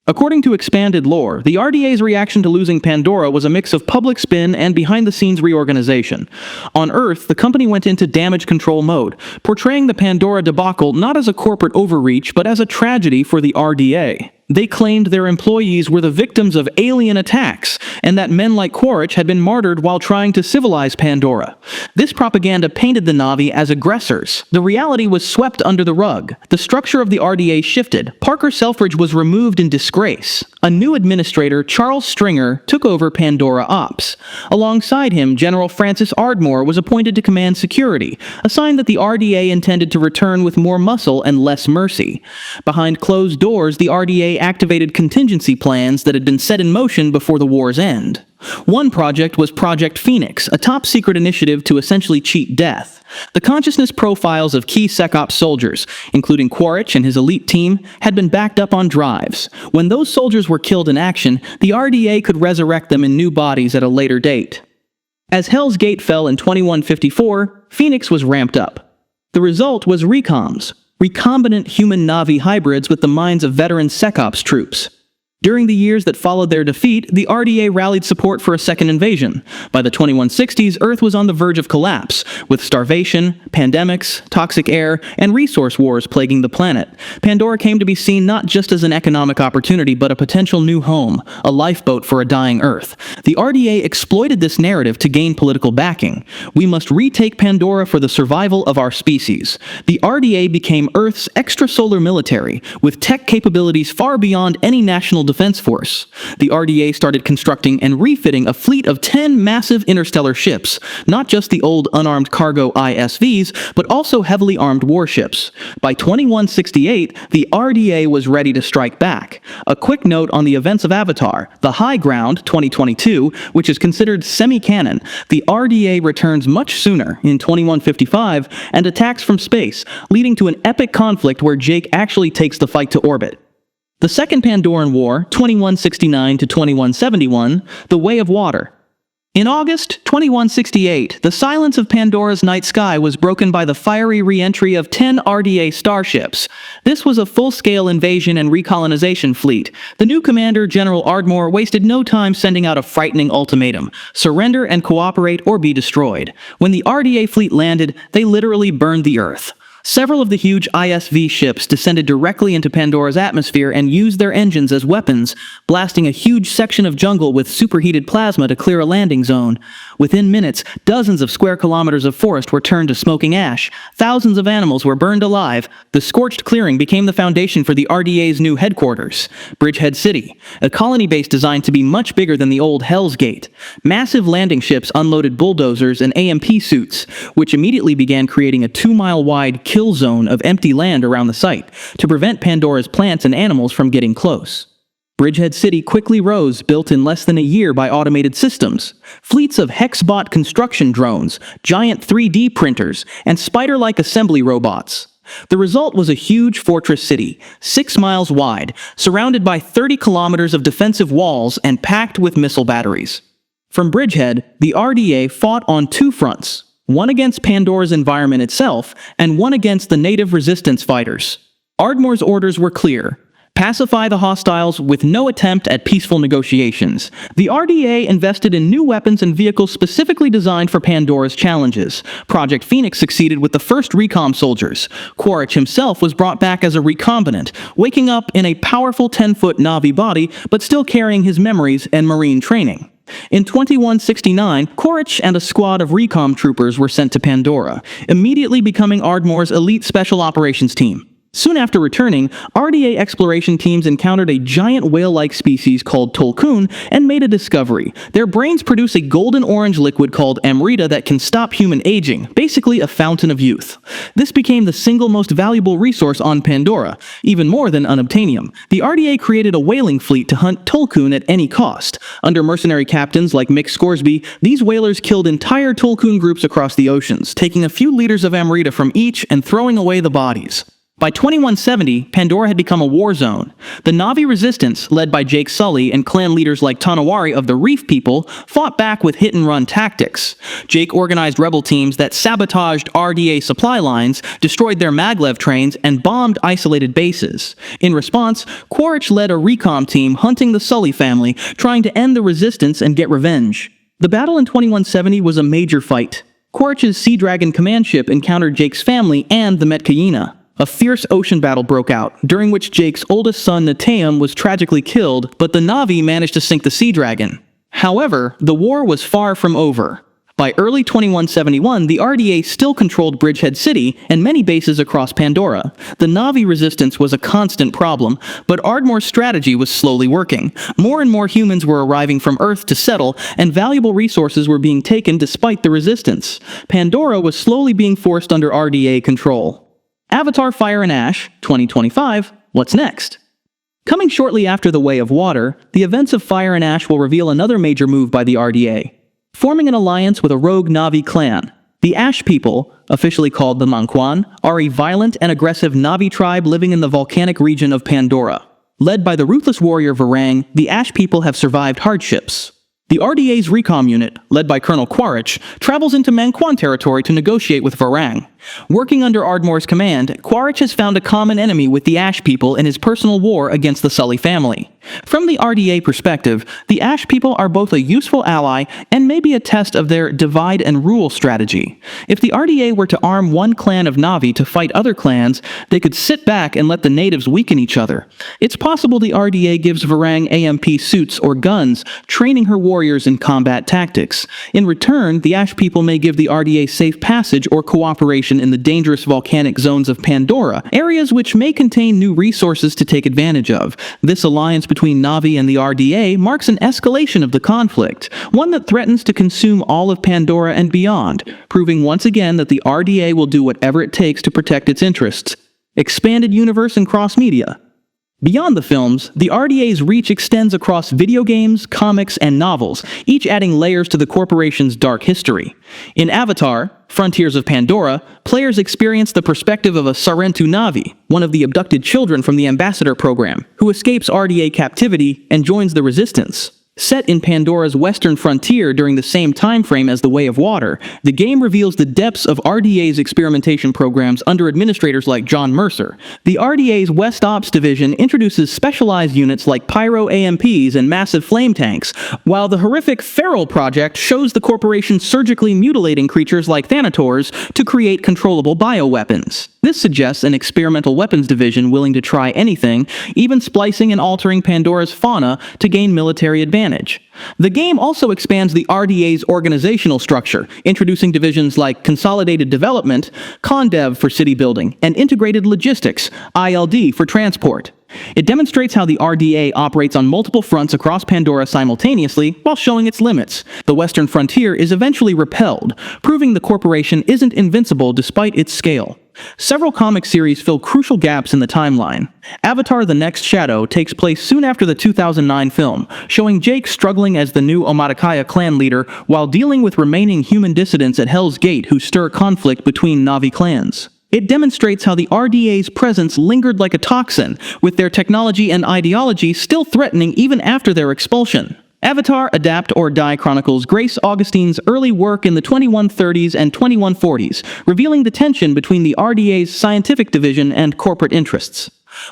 According to expanded lore, the RDA's reaction to losing Pandora was a mix of public spin and behind-the-scenes reorganization. On Earth, the company went into damage control mode, portraying the Pandora debacle not as a corporate overreach but as a tragedy for the RDA. They claimed their employees were the victims of alien attacks, and that men like Quaritch had been martyred while trying to civilize Pandora. This propaganda painted the Navi as aggressors. The reality was swept under the rug. The structure of the RDA shifted. Parker Selfridge was removed in disgrace. A new administrator, Charles Stringer, took over Pandora Ops. Alongside him, General Francis Ardmore was appointed to command security, a sign that the RDA intended to return with more muscle and less mercy. Behind closed doors, the RDA activated contingency plans that had been set in motion before the war's end. One project was Project Phoenix, a top-secret initiative to essentially cheat death. The consciousness profiles of key SecOps soldiers, including Quaritch and his elite team, had been backed up on drives. When those soldiers were killed in action, the RDA could resurrect them in new bodies at a later date. As Hell's Gate fell in 2154, Phoenix was ramped up. The result was recoms, recombinant human-Navi hybrids with the minds of veteran SecOps troops. During the years that followed their defeat, the RDA rallied support for a second invasion. By the 2160s, Earth was on the verge of collapse, with starvation, pandemics, toxic air, and resource wars plaguing the planet. Pandora came to be seen not just as an economic opportunity, but a potential new home, a lifeboat for a dying Earth. The RDA exploited this narrative to gain political backing. We must retake Pandora for the survival of our species. The RDA became Earth's extrasolar military, with tech capabilities far beyond any national defense force. The RDA started constructing and refitting a fleet of 10 massive interstellar ships, not just the old unarmed cargo ISVs, but also heavily armed warships. By 2168, the RDA was ready to strike back. A quick note on the events of Avatar, The High Ground, 2022, which is considered semi-canon. The RDA returns much sooner, in 2155, and attacks from space, leading to an epic conflict where Jake actually takes the fight to orbit. The Second Pandoran War, 2169 to 2171, The Way of Water. In August 2168, the silence of Pandora's night sky was broken by the fiery re-entry of 10 RDA starships. This was a full-scale invasion and recolonization fleet. The new commander, General Ardmore, wasted no time sending out a frightening ultimatum: surrender and cooperate or be destroyed. When the RDA fleet landed, they literally burned the Earth. Several of the huge ISV ships descended directly into Pandora's atmosphere and used their engines as weapons, blasting a huge section of jungle with superheated plasma to clear a landing zone. Within minutes, dozens of square kilometers of forest were turned to smoking ash. Thousands of animals were burned alive. The scorched clearing became the foundation for the RDA's new headquarters, Bridgehead City, a colony base designed to be much bigger than the old Hell's Gate. Massive landing ships unloaded bulldozers and AMP suits, which immediately began creating a 2-mile-wide kill zone of empty land around the site to prevent Pandora's plants and animals from getting close. Bridgehead City quickly rose, built in less than a year by automated systems. Fleets of Hexbot construction drones, giant 3D printers, and spider-like assembly robots. The result was a huge fortress city, 6 miles wide, surrounded by 30 kilometers of defensive walls and packed with missile batteries. From Bridgehead, the RDA fought on 2 fronts. One against Pandora's environment itself, and one against the native resistance fighters. Ardmore's orders were clear: pacify the hostiles with no attempt at peaceful negotiations. The RDA invested in new weapons and vehicles specifically designed for Pandora's challenges. Project Phoenix succeeded with the first recom soldiers. Quaritch himself was brought back as a recombinant, waking up in a powerful 10-foot Navi body, but still carrying his memories and marine training. In 2169, Quaritch and a squad of recom troopers were sent to Pandora, immediately becoming Ardmore's elite special operations team. Soon after returning, RDA exploration teams encountered a giant whale-like species called Tolkun and made a discovery. Their brains produce a golden-orange liquid called amrita that can stop human aging, basically a fountain of youth. This became the single most valuable resource on Pandora, even more than unobtainium. The RDA created a whaling fleet to hunt Tolkun at any cost. Under mercenary captains like Mick Scoresby, these whalers killed entire Tolkun groups across the oceans, taking a few liters of amrita from each and throwing away the bodies. By 2170, Pandora had become a war zone. The Navi resistance, led by Jake Sully and clan leaders like Taunui of the Reef People, fought back with hit-and-run tactics. Jake organized rebel teams that sabotaged RDA supply lines, destroyed their maglev trains, and bombed isolated bases. In response, Quaritch led a recon team hunting the Sully family, trying to end the resistance and get revenge. The battle in 2170 was a major fight. Quaritch's Sea Dragon command ship encountered Jake's family and the Metkayina. A fierce ocean battle broke out, during which Jake's oldest son Talem was tragically killed, but the Navi managed to sink the Sea Dragon. However, the war was far from over. By early 2171, the RDA still controlled Bridgehead City and many bases across Pandora. The Navi resistance was a constant problem, but Ardmore's strategy was slowly working. More and more humans were arriving from Earth to settle, and valuable resources were being taken despite the resistance. Pandora was slowly being forced under RDA control. Avatar Fire and Ash, 2025, what's next? Coming shortly after The Way of Water, the events of Fire and Ash will reveal another major move by the RDA, forming an alliance with a rogue Navi clan. The Ash people, officially called the Manuan, are a violent and aggressive Navi tribe living in the volcanic region of Pandora. Led by the ruthless warrior Varang, the Ash people have survived hardships. The RDA's recon unit, led by Colonel Quaritch, travels into Manuan territory to negotiate with Varang. Working under Ardmore's command, Quaritch has found a common enemy with the Ash people in his personal war against the Sully family. From the RDA perspective, the Ash people are both a useful ally and maybe a test of their divide and rule strategy. If the RDA were to arm one clan of Navi to fight other clans, they could sit back and let the natives weaken each other. It's possible the RDA gives Varang AMP suits or guns, training her warriors in combat tactics. In return, the Ash people may give the RDA safe passage or cooperation in the dangerous volcanic zones of Pandora, areas which may contain new resources to take advantage of. This alliance between Navi and the RDA marks an escalation of the conflict, one that threatens to consume all of Pandora and beyond, proving once again that the RDA will do whatever it takes to protect its interests. Expanded universe and cross-media. Beyond the films, the RDA's reach extends across video games, comics, and novels, each adding layers to the corporation's dark history. In Avatar, Frontiers of Pandora, players experience the perspective of a Sarrenu Navi, one of the abducted children from the Ambassador program, who escapes RDA captivity and joins the Resistance. Set in Pandora's western frontier during the same time frame as The Way of Water, the game reveals the depths of RDA's experimentation programs under administrators like John Mercer. The RDA's West Ops division introduces specialized units like Pyro AMPs and massive flame tanks, while the horrific Feral project shows the corporation surgically mutilating creatures like Thanators to create controllable bioweapons. This suggests an experimental weapons division willing to try anything, even splicing and altering Pandora's fauna to gain military advantage. The game also expands the RDA's organizational structure, introducing divisions like Consolidated Development, ConDev for city building, and Integrated Logistics, ILD for transport. It demonstrates how the RDA operates on multiple fronts across Pandora simultaneously while showing its limits. The western frontier is eventually repelled, proving the corporation isn't invincible despite its scale. Several comic series fill crucial gaps in the timeline. Avatar: The Next Shadow takes place soon after the 2009 film, showing Jake struggling as the new Omatikaya clan leader while dealing with remaining human dissidents at Hell's Gate who stir conflict between Navi clans. It demonstrates how the RDA's presence lingered like a toxin, with their technology and ideology still threatening even after their expulsion. Avatar: Adapt or Die chronicles Grace Augustine's early work in the 2130s and 2140s, revealing the tension between the RDA's scientific division and corporate interests.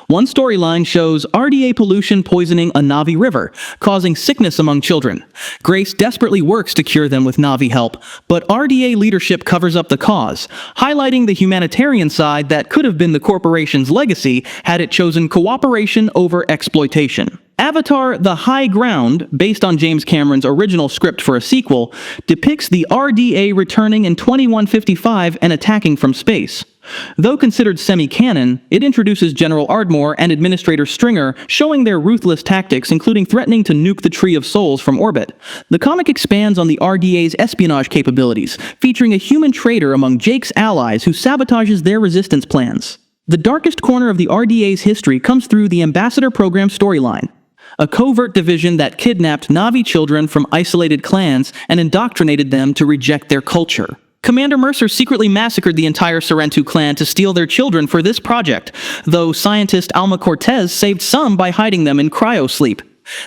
One storyline shows RDA pollution poisoning a Navi river, causing sickness among children. Grace desperately works to cure them with Navi help, but RDA leadership covers up the cause, highlighting the humanitarian side that could have been the corporation's legacy had it chosen cooperation over exploitation. Avatar: The High Ground, based on James Cameron's original script for a sequel, depicts the RDA returning in 2155 and attacking from space. Though considered semi-canon, it introduces General Ardmore and Administrator Stringer, showing their ruthless tactics, including threatening to nuke the Tree of Souls from orbit. The comic expands on the RDA's espionage capabilities, featuring a human traitor among Jake's allies who sabotages their resistance plans. The darkest corner of the RDA's history comes through the Ambassador Program storyline, a covert division that kidnapped Navi children from isolated clans and indoctrinated them to reject their culture. Commander Mercer secretly massacred the entire Sarrenu clan to steal their children for this project, though scientist Alma Cortez saved some by hiding them in cryosleep.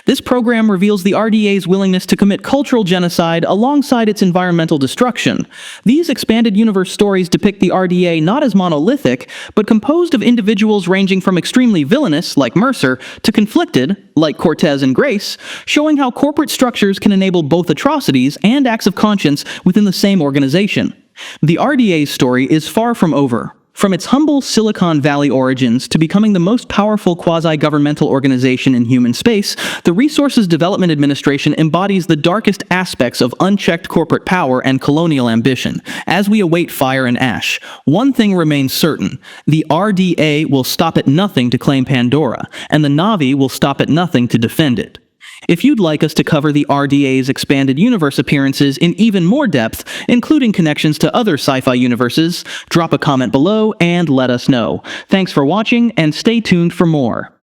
This program reveals the RDA's willingness to commit cultural genocide alongside its environmental destruction. These expanded universe stories depict the RDA not as monolithic, but composed of individuals ranging from extremely villainous, like Mercer, to conflicted, like Cortez and Grace, showing how corporate structures can enable both atrocities and acts of conscience within the same organization. The RDA's story is far from over. From its humble Silicon Valley origins to becoming the most powerful quasi-governmental organization in human space, the Resources Development Administration embodies the darkest aspects of unchecked corporate power and colonial ambition. As we await fire and ash, one thing remains certain: the RDA will stop at nothing to claim Pandora, and the Navi will stop at nothing to defend it. If you'd like us to cover the RDA's expanded universe appearances in even more depth, including connections to other sci-fi universes, drop a comment below and let us know. Thanks for watching, and stay tuned for more.